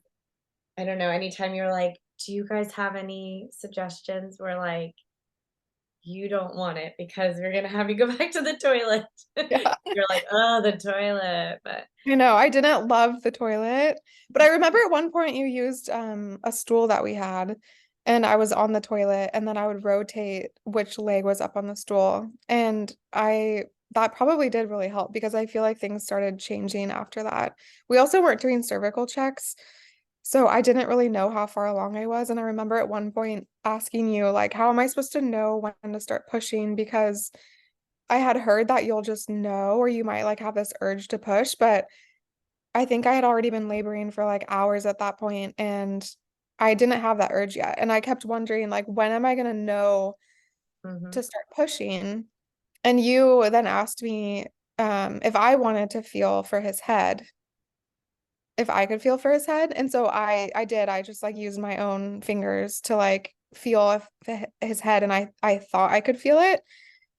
I don't know, anytime you're like, do you guys have any suggestions? We're like, you don't want it because we're gonna have you go back to the toilet. Yeah. You're like, oh, the toilet. But I know. I didn't love the toilet, but I remember at one point you used a stool that we had and I was on the toilet and then I would rotate which leg was up on the stool. And I that probably did really help because I feel like things started changing after that. We also weren't doing cervical checks, so I didn't really know how far along I was. And I remember at one point asking you, like, how am I supposed to know when to start pushing? Because I had heard that you'll just know or you might like have this urge to push, but I think I had already been laboring for like hours at that point and I didn't have that urge yet. And I kept wondering like when am I gonna know mhm, to start pushing? And you then asked me if I wanted to feel for his head, if I could feel for his head. And so I did. I just like used my own fingers to like feel his head and I thought I could feel it.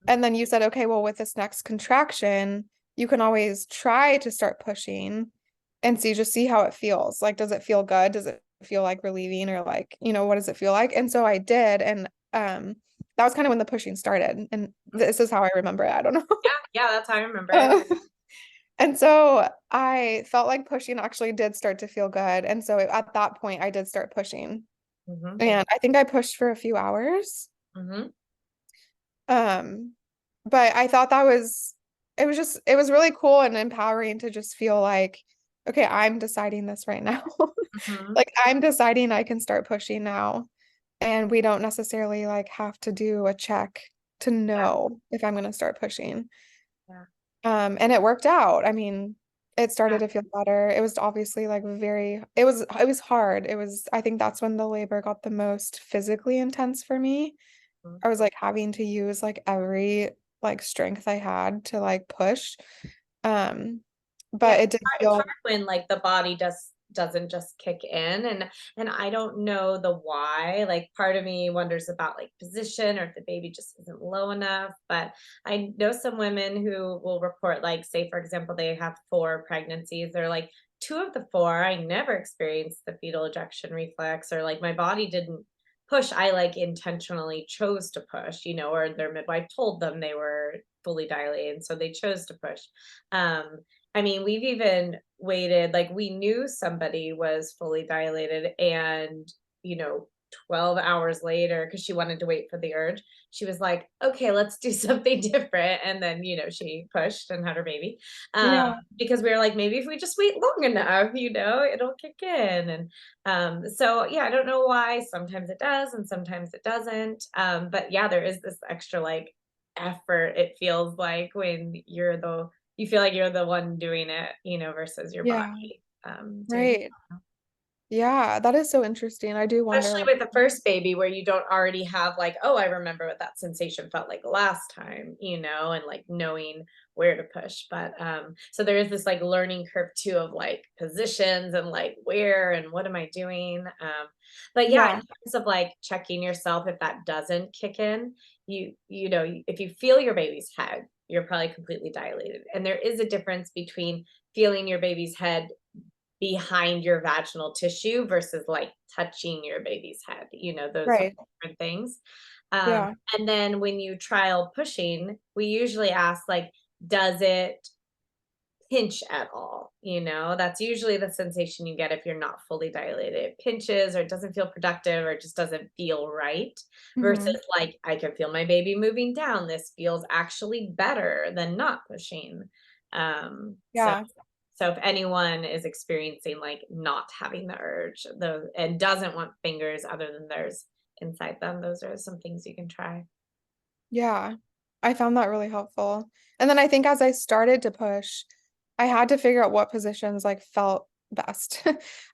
And then you said, okay, well, with this next contraction, you can always try to start pushing and see how it feels. Like, does it feel good? Does it feel like relieving or like, what does it feel like? And so I did. And that was kind of when the pushing started. And mhm. this is how I remember it. I don't know. Yeah, yeah, that's how I remember it. And so I felt like pushing actually did start to feel good. And so at that point, I did start pushing. Mhm, And I think I pushed for a few hours. mhm, Um, but I thought it was really cool and empowering to just feel like, okay, I'm deciding this right now. mhm. Like I'm deciding I can start pushing now. And we don't necessarily like have to do a check to Yeah, know if I'm going to start pushing. yeah, And it worked out. I mean, it yeah. started to feel better. It was obviously like it was hard. I think that's when the labor got the most physically intense for me. Mhm. I was like having to use like every like strength I had to like push. Um, Yeah, but it did it's hard feel when like the body doesn't just kick in, and I don't know the why. Like part of me wonders about like position or if the baby just isn't low enough. But I know some women who will report like, say for example, they have 4 pregnancies. They're like, 2 of the 4, I never experienced the fetal ejection reflex, or like my body didn't push. I like intentionally chose to push, or their midwife told them they were fully dilated, and so they chose to push. Um, I mean, we've even waited, like we knew somebody was fully dilated and, you know, 12 hours later, because she wanted to wait for the urge, she was like, okay, let's do something different. And then, she pushed and had her baby. Yeah. Because we were like, maybe if we just wait long enough, it'll kick in. And so yeah, I don't know why. Sometimes it does and sometimes it doesn't. But yeah, there is this extra like effort, it feels like, when you feel like you're the one doing it, versus your Yeah. body doing it. Right. Yeah, that is so interesting. I do wonder Especially like with the first baby, where you don't already have like, oh, I remember what that sensation felt like last time, and like knowing where to push. But so there is this like learning curve too, of like positions and like where and what am I doing. But yeah, in yeah, terms of like checking yourself, if that doesn't kick in, if you feel your baby's head, you're probably completely dilated. And there is a difference between feeling your baby's head behind your vaginal tissue versus like touching your baby's head. Those are right. different things. Yeah. And then when you trial pushing, we usually ask, like, does it pinch at all? That's usually the sensation you get if you're not fully dilated. It pinches, or it doesn't feel productive, or it just doesn't feel right. Versus Hmm. like, I can feel my baby moving down. This feels actually better than not pushing. So Yeah. so if anyone is experiencing like not having the urge, and doesn't want fingers other than theirs inside them, those are some things you can try. Yeah. I found that really helpful. And then I think as I started to push, I had to figure out what positions like felt best.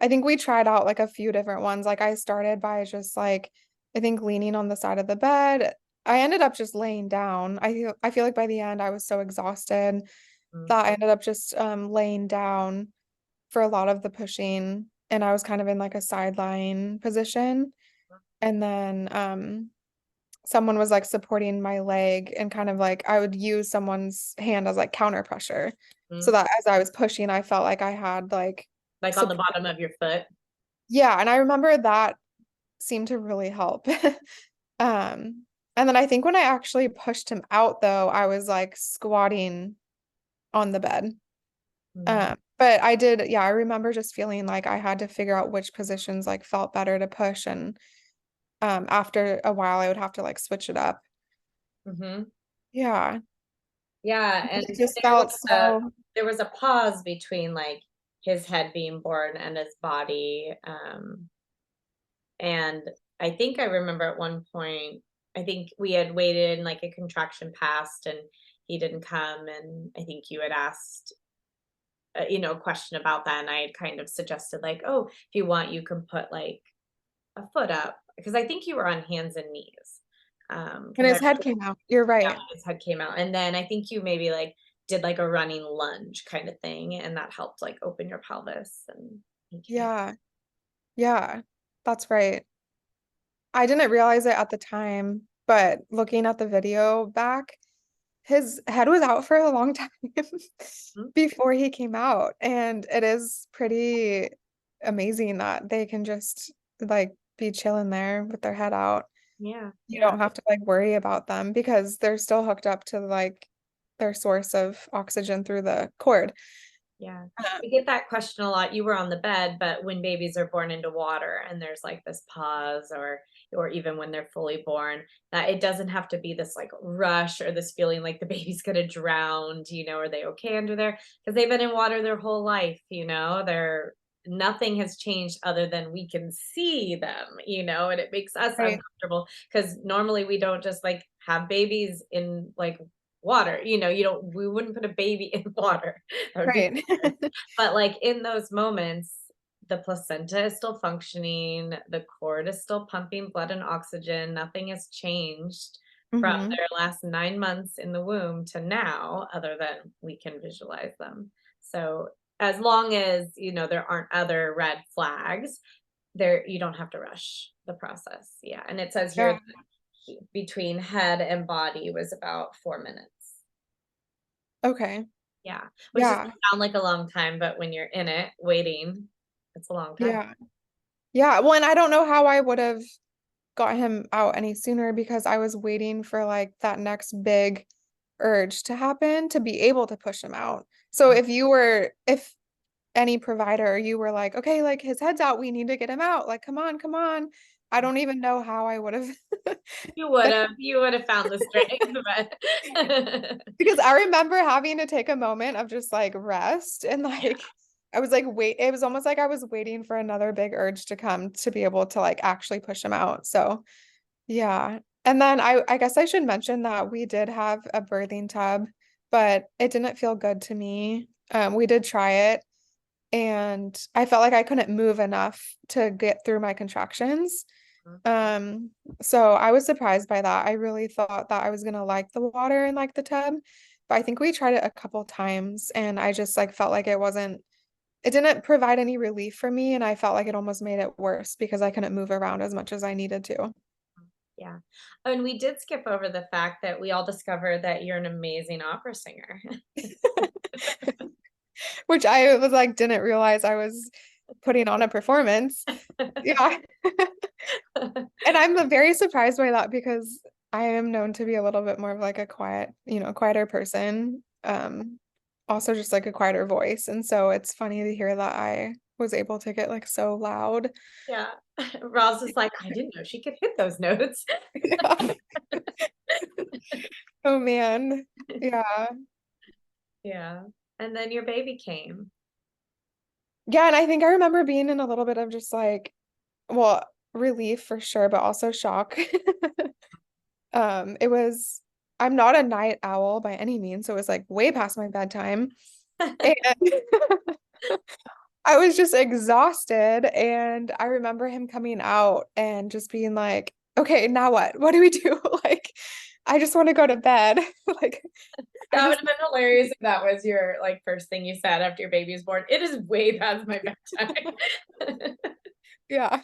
I think we tried out like a few different ones. Like I started by just like I think leaning on the side of the bed. I ended up just laying down. I feel like by the end I was so exhausted Mm, that I ended up just laying down for a lot of the pushing, and I was kind of in like a sideline position. And then someone was like supporting my leg, and kind of like I would use someone's hand as like counter pressure, so mm. that as I was pushing I felt like I had like Like on the support. bottom of your foot. Yeah, and I remember that seemed to really help. um and then I think when I actually pushed him out though, I was like squatting on the bed. Mm, But I did, yeah, I remember just feeling like I had to figure out which positions like felt better to push, and after a while I would have to like switch it up. hmm Yeah. Yeah, and It just felt so, there was a pause between like his head being born and his body. And I think I remember at one point, I think we had waited and like a contraction passed and he didn't come. And I think you had asked, a question about that. And I had kind of suggested, like, oh, if you want, you can put like a foot up, because I think you were on hands and knees. when Because I his head came out. You're Yeah, right. when his head came out. And then I think you maybe like did like a running lunge kind of thing. And that helped like open your pelvis and he came. Yeah. Yeah. That's right. I didn't realize it at the time, but looking at the video back, his head was out for a long time Mhm. before he came out. And it is pretty amazing that they can just like be chilling there with their head out. Yeah. You Yeah. don't have to like worry about them because they're still hooked up to like their source of oxygen through the cord. Yeah. Uh, We get that question a lot. You were on the bed, but when babies are born into water and there's like this pause, or even when they're fully born, that it doesn't have to be this like rush or this feeling like the baby's gonna drown, are they okay under there? Because they've been in water their whole life, they're nothing has changed other than we can see them, and it makes us right, uncomfortable because normally we don't just like have babies in like water, you don't we wouldn't put a baby in water. That would be right, weird. But like in those moments, the placenta is still functioning, the cord is still pumping blood and oxygen, nothing has changed from hmm, their last 9 months in the womb to now, other than we can visualize them. So as long as there aren't other red flags, there you don't have to rush the process. Yeah. And it says here yeah, that between head and body was about 4 minutes. okay, Yeah, which doesn't yeah, sound like a long time, but when you're in it waiting, it's a long time. yeah, yeah. Well, and I don't know how I would have got him out any sooner because I was waiting for like that next big urge to happen to be able to push him out. So if any provider, you were like, okay, like his head's out, we need to get him out, like, come on, come on. I don't even know how I would have You would have found the strength, but because I remember having to take a moment of just like rest and yeah. like I was like wait it was almost like I was waiting for another big urge to come to be able to like actually push him out. So yeah. And then I guess I should mention that we did have a birthing tub, but it didn't feel good to me. We did try it and I felt like I couldn't move enough to get through my contractions. Um, so I was surprised by that. I really thought that I was gonna like the water and like the tub, but I think we tried it a couple times and I just like felt like it didn't provide any relief for me and I felt like it almost made it worse because I couldn't move around as much as I needed to. Yeah. And we did skip over the fact that we all discovered that you're an amazing opera singer. Which I was like didn't realize I was putting on a performance. Yeah. And I'm very surprised by that because I am known to be a little bit more of like a quiet, quieter person. Also just like a quieter voice. And so it's funny to hear that I was able to get like so loud. Yeah. Ross is like, I didn't know she could hit those notes. Yeah. Oh man. Yeah. Yeah. And then your baby came. Yeah, and I think I remember being in a little bit of just like, well, relief for sure, but also shock. It was I'm not a night owl by any means, so it was like way past my bedtime. And I was just exhausted. And I remember him coming out and just being like, okay, now what? What do we do? Like, I just want to go to bed. Like, I That would just, have been hilarious if that was your like first thing you said after your baby was born. It is way past my bedtime. yeah.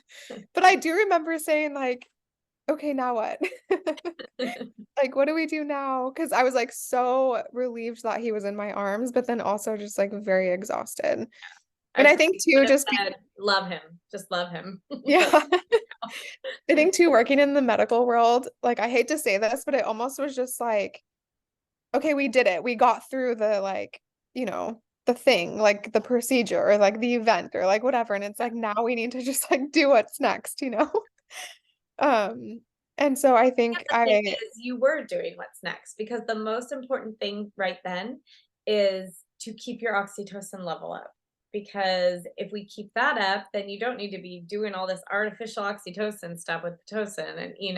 But I do remember saying, like, okay, now what? Like, what do we do now? Because I was like so relieved that he was in my arms, but then also just like very exhausted. I And I probably think would too, have just said, love him. Just love him. yeah, I think too, working in the medical world, like I hate to say this, but it almost was just like, okay, we did it. We got through the like, the thing, like the procedure or like the event or like whatever. And it's like now we need to just like do what's next? Um, and so I think The thing is, you were doing what's next because the most important thing right then is to keep your oxytocin level up. Because if we keep that up, then you don't need to be doing all this artificial oxytocin stuff with Pitocin. And, the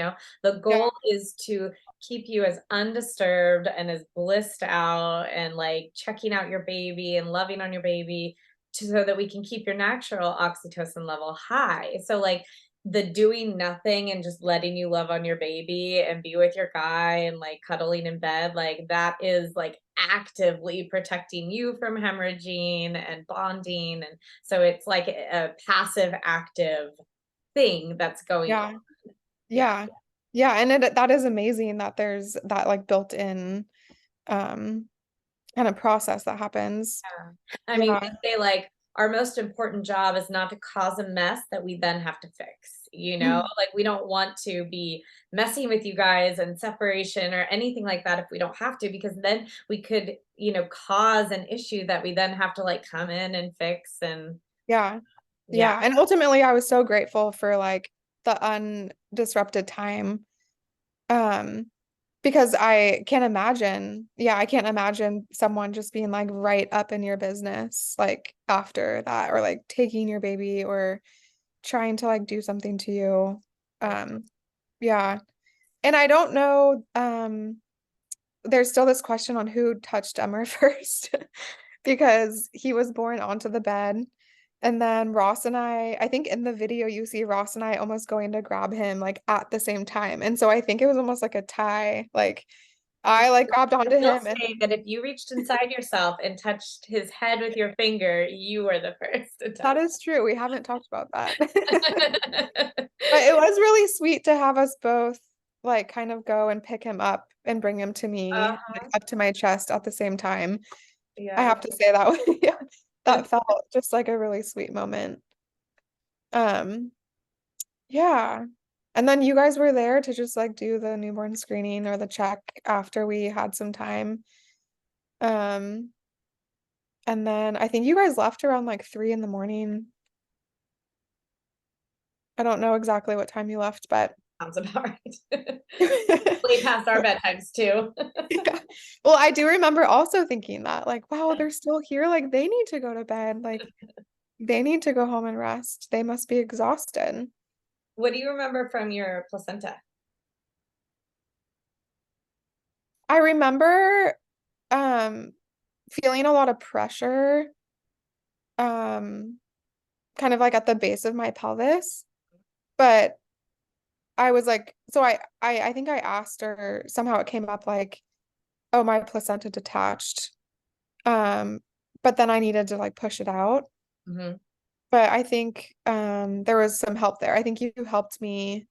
yeah, goal is to keep you as undisturbed and as blissed out and like checking out your baby and loving on your baby so that we can keep your natural oxytocin level high. So, like, the doing nothing and just letting you love on your baby and be with your guy and like cuddling in bed, like that is like actively protecting you from hemorrhaging and bonding. And so it's like a passive active thing that's going on. yeah, Yeah. yeah, yeah. And that is amazing that there's that like built-in um kind of process that happens. Yeah. I mean, Yeah, we say like our most important job is not to cause a mess that we then have to fix. Mhm. Like we don't want to be messing with you guys and separation or anything like that if we don't have to, because then we could, cause an issue that we then have to like come in and fix. And Yeah. yeah, Yeah. And ultimately I was so grateful for like the undisrupted time. Um, because I can't imagine someone just being like right up in your business like after that or like taking your baby or trying to like do something to you. yeah. Um, yeah. And I don't know, there's still this question on who touched Emmer first because he was born onto the bed. And then Ross and I think in the video you see Ross and I almost going to grab him like at the same time. And so I think it was almost like a tie. Like I like grabbed I onto will him and say that if you reached inside yourself and touched his head with your finger, you were the first to that touch. is true. We haven't talked about that. But it was really sweet to have us both like kind of go and pick him up and bring him to me, like Uh-huh. up to my chest at the same time. I Yeah. have to say that yeah, that felt just like a really sweet moment. Um, yeah. And then you guys were there to just like do the newborn screening or the check after we had some time. Um, and then I think you guys left around like 3 in the morning. I don't know exactly what time you left, but Sounds about right. yeah. Way past our bedtimes too. Well, I do remember also thinking that, like, wow, they're still here. Like, they need to go to bed. Like, they need to go home and rest. They must be exhausted. What do you remember from your placenta? I remember um feeling a lot of pressure, um, kind of like at the base of my pelvis. But I was like, so I think I asked her, somehow it came up like, oh, my placenta detached. Um, but then I needed to like push it out. Hmm. But I think there was some help there. I think you helped me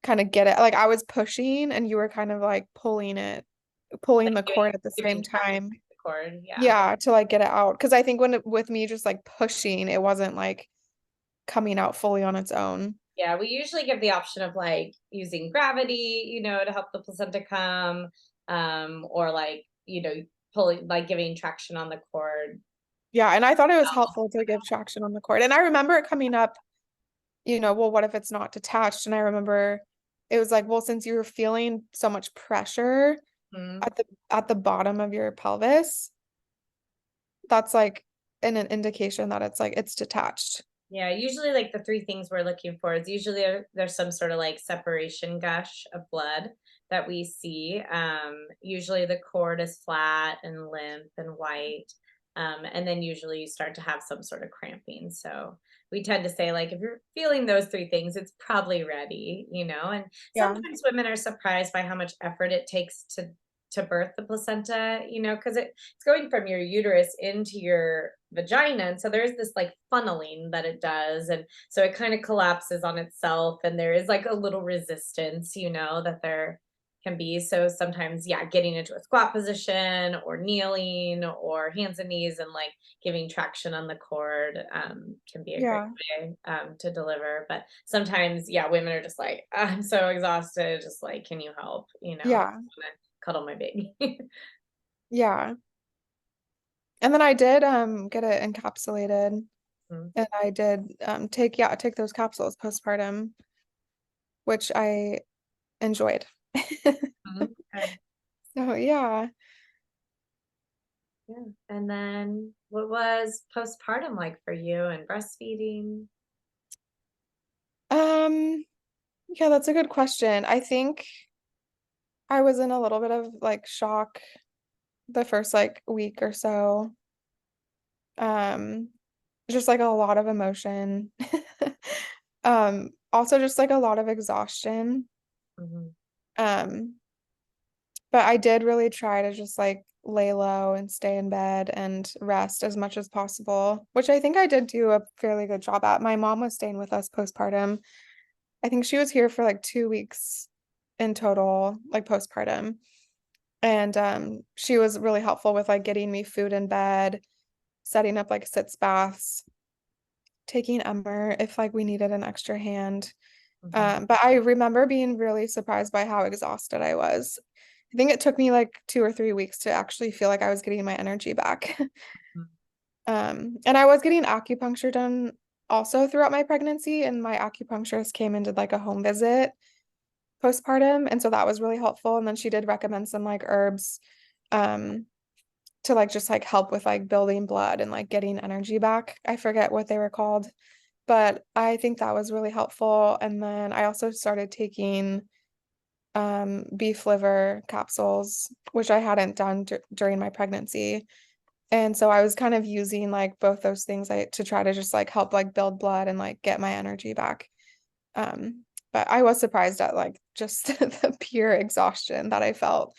kind of get it. Like I was pushing and you were kind of like pulling Like the giving cord at the giving same traction time. to the cord. Yeah. Yeah, to like get it out. Because I think with me just like pushing, it wasn't like coming out fully on its own. Yeah, we usually give the option of like using gravity, to help the placenta come, or like, pulling, like giving traction on the cord. Yeah, and I thought it was helpful to give traction on the cord. And I remember it coming up, well, what if it's not detached? And I remember it was like, well, since you were feeling so much pressure Mhm. at the bottom of your pelvis, that's like an indication that it's like it's detached. Yeah, usually like the three things we're looking for is usually there's some sort of like separation gush of blood that we see. Usually the cord is flat and limp and white. And then usually you start to have some sort of cramping. So we tend to say like if you're feeling those three things, it's probably ready. And Yeah. sometimes women are surprised by how much effort it takes to birth the placenta, because it's going from your uterus into your vagina. And so there's this like funneling that it does. And so it kind of collapses on itself. And there is like a little resistance, that there can be. So sometimes, yeah, getting into a squat position or kneeling or hands and knees and like giving traction on the cord can be a great Yeah. way to deliver. But sometimes, yeah, women are just like, I'm so exhausted. Just like, can you help? I Yeah. just want to cuddle my baby. Yeah. And then I did get it encapsulated Mm. and I did take those capsules postpartum, which I enjoyed. Mhm. Good. So yeah. Yeah. And then what was postpartum like for you and breastfeeding? Um, yeah, that's a good question. I think I was in a little bit of like shock the first like week or so. Um, just like a lot of emotion. Also just like a lot of exhaustion. Hmm. Um, but I did really try to just like lay low and stay in bed and rest as much as possible, which I think I did do a fairly good job at. My mom was staying with us postpartum. I think she was here for like 2 weeks in total, like postpartum. And she was really helpful with like getting me food in bed, setting up like sitz baths, taking Emmer if like we needed an extra hand. Hmm. But I remember being really surprised by how exhausted I was. I think it took me like 2 or 3 weeks to actually feel like I was getting my energy back. And I was getting acupuncture done also throughout my pregnancy, and my acupuncturist came and did like a home visit postpartum, and so that was really helpful. And then she did recommend some like herbs, um, to like just like help with like building blood and like getting energy back. I forget what they were called, but I think that was really helpful. And then I also started taking beef liver capsules, which I hadn't done during my pregnancy. And so I was kind of using like both those things to try to just like help like build blood and like get my energy back. But I was surprised at like just the pure exhaustion that I felt.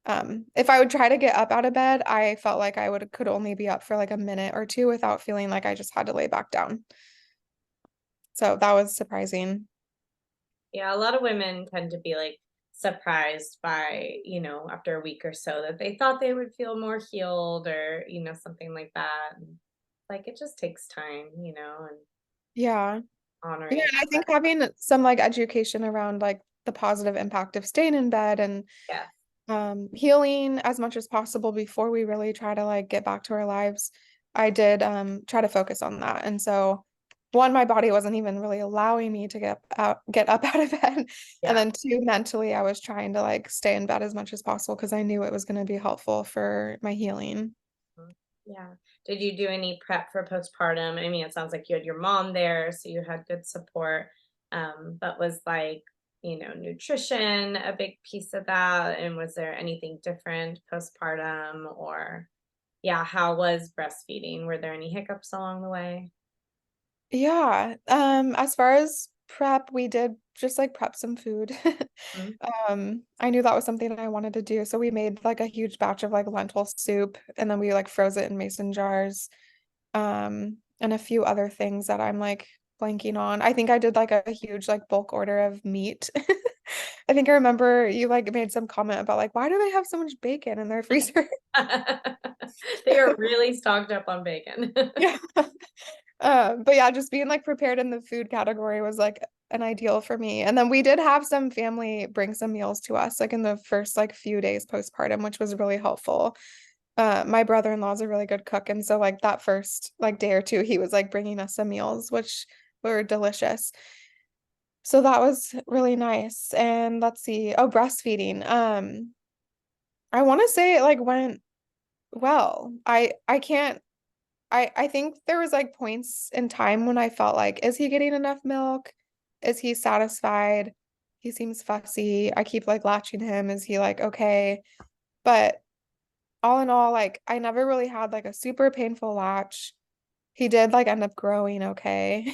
If I would try to get up out of bed, I felt like I would could only be up for like a minute or two without feeling like I just had to lay back down. So that was surprising. Yeah, a lot of women tend to be like surprised by, after a week or so that they thought they would feel more healed or, something like that. And like it just takes time, and Yeah. Yeah, honoring and I that. think having some like education around like the positive impact of staying in bed and Yeah. healing as much as possible before we really try to like get back to our lives. I did try to focus on that. And so one, my body wasn't even really allowing me to get up out of bed. And Yeah. then two, mentally, I was trying to like stay in bed as much as possible because I knew it was going to be helpful for my healing. Mhm. Yeah. Did you do any prep for postpartum? I mean, it sounds like you had your mom there, so you had good support. But was like, nutrition a big piece of that? And was there anything different postpartum or yeah, how was breastfeeding? Were there any hiccups along the way? Yeah. As far as prep, we did just like prep some food. Mhm. I knew that was something I wanted to do. So we made like a huge batch of like lentil soup and then we like froze it in mason jars. And a few other things that I'm like blanking on. I think I did like a huge like bulk order of meat. I think I remember you like made some comment about like, why do they have so much bacon in their freezer? They are really stocked up on bacon. Yeah. But yeah, just being like prepared in the food category was like an ideal for me. And then we did have some family bring some meals to us like in the first like few days postpartum, which was really helpful. My brother-in-law is a really good cook, and so like that first like day or two, he was like bringing us some meals, which were delicious. So that was really nice. And let's see, oh, breastfeeding. I want to say it like went well. I can't I think there was like points in time when I felt like, is he getting enough milk? Is he satisfied? He seems fussy. I keep like latching him. Is he like okay? But all in all, like I never really had like a super painful latch. He did like end up growing okay.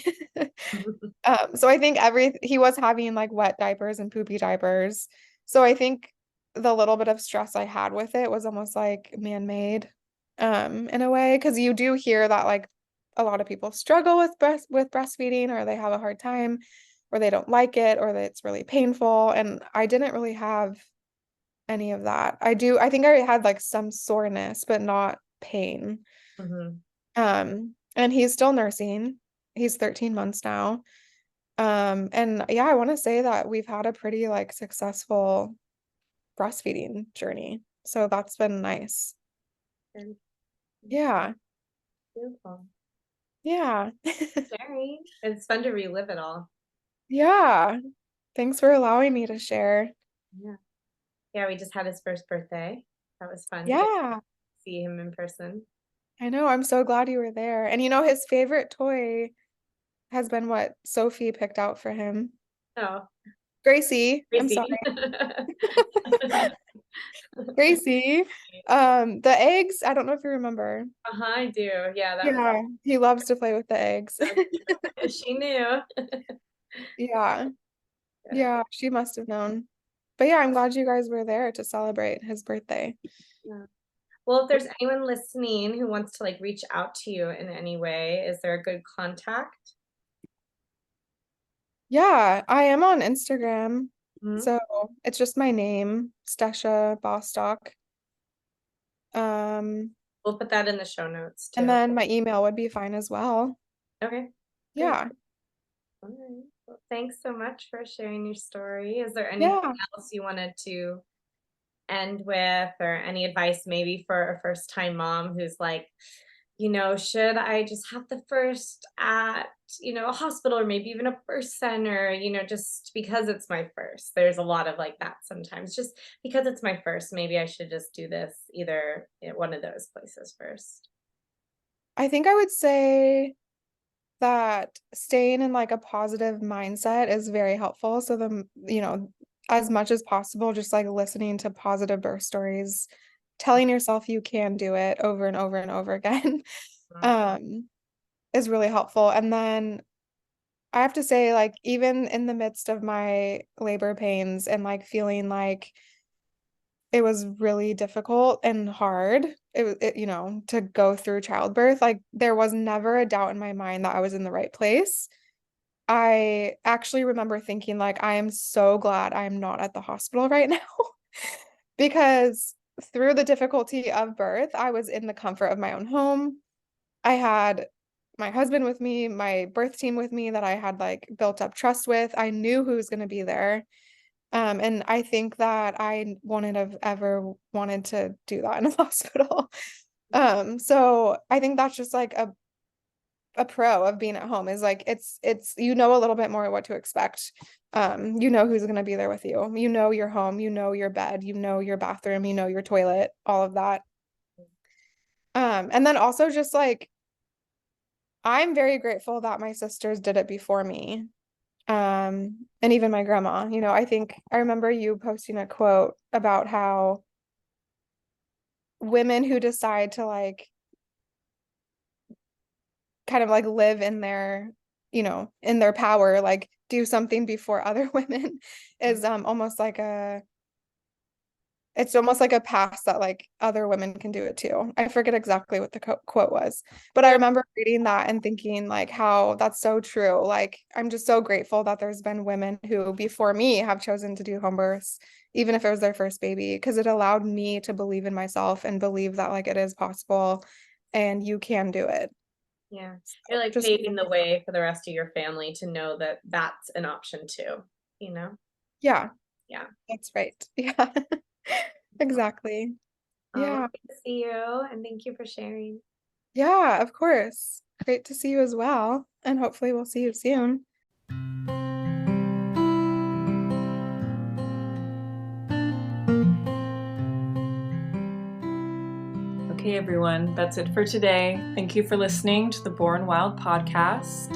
So I think he was having like wet diapers and poopy diapers. So I think the little bit of stress I had with it was almost like man-made, in a way, because you do hear that like a lot of people struggle with breastfeeding or they have a hard time or they don't like it or that it's really painful. And I didn't really have any of that. I think I had like some soreness, but not pain. Mhm. And he's still nursing. He's 13 months now. And yeah, I want to say that we've had a pretty like successful breastfeeding journey. So that's been nice. Very Yeah. beautiful. Yeah. Sharing. It's fun to relive it all. Yeah. Thanks for allowing me to share. Yeah. Yeah, we just had his first birthday. That was fun to get to Yeah. see him in person. I know. I'm so glad you were there. And you know, his favorite toy has been what Sophie picked out for him. Oh, Gracie. I'm Gracie. sorry. Gracie. The eggs, I don't know if you remember. Uh-huh, I do. Yeah, that was Yeah, he loves to play with the eggs. cute. She knew. Yeah. Good. Yeah, she must have known. But yeah, I'm glad you guys were there to celebrate his birthday. Yeah. Well, if there's anyone listening who wants to like reach out to you in any way, is there a good contact? Yeah, I am on Instagram. Mhm. So it's just my name, Stesha Bostock. Um, We'll put that in the show notes and too. then my email would be fine as well. Okay, great. Yeah. All right. Well, thanks so much for sharing your story. Is there anything Yeah. else you wanted to end with, or any advice maybe for a first time mom who's like, should I just have the first at, a hospital or maybe even a birth center, just because it's my first. There's a lot of like that sometimes. Just because it's my first, maybe I should just do this either at one of those places first. I think I would say that staying in like a positive mindset is very helpful. So as much as possible, just like listening to positive birth stories, telling yourself you can do it over and over and over again, Mhm. um, is really helpful. And then I have to say, like, even in the midst of my labor pains and like feeling like it was really difficult and hard, to go through childbirth, like there was never a doubt in my mind that I was in the right place. I actually remember thinking like I am so glad I am not at the hospital right now because through the difficulty of birth, I was in the comfort of my own home. I had my husband with me, my birth team with me that I had like built up trust with. I knew who was going to be there. And I think that I wouldn't have ever wanted to do that in a hospital. So I think that's just like a pro of being at home is like it's you know a little bit more what to expect. You know who's going to be there with you. You know your home, you know your bed, you know your bathroom, you know your toilet, all of that. And then also just like I'm very grateful that my sisters did it before me. And even my grandma, you know, I think I remember you posting a quote about how women who decide to like kind of like live in their, you know, in their power, like do something before other women is almost like a it's almost like a pass that like other women can do it too. I forget exactly what the quote was, but I Yeah. remember reading that and thinking like how that's so true. Like I'm just so grateful that there's been women who before me have chosen to do home births, even if it was their first baby, because it allowed me to believe in myself and believe that like it is possible and you can do it. Yeah. You're like Just paving the way for the rest of your family to know that that's an option too, you know? yeah, Yeah. that's right. Yeah. Exactly. Oh, Yeah. good to see you, and thank you for sharing. Yeah, of course. Great to see you as well. And hopefully we'll see you soon. Okay, everyone, that's it for today. Thank you for listening to the Born Wild podcast.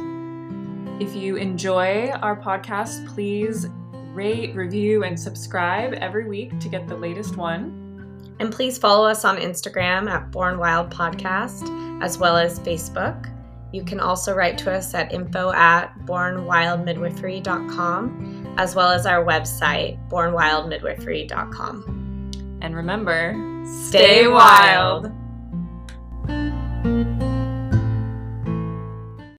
If you enjoy our podcast, please rate, review, and subscribe every week to get the latest one. And please follow us on Instagram at Born Wild Podcast, as well as Facebook. You can also write to us at info@bornwildmidwifery.com, as well as our website, bornwildmidwifery.com. And remember, Stay wild.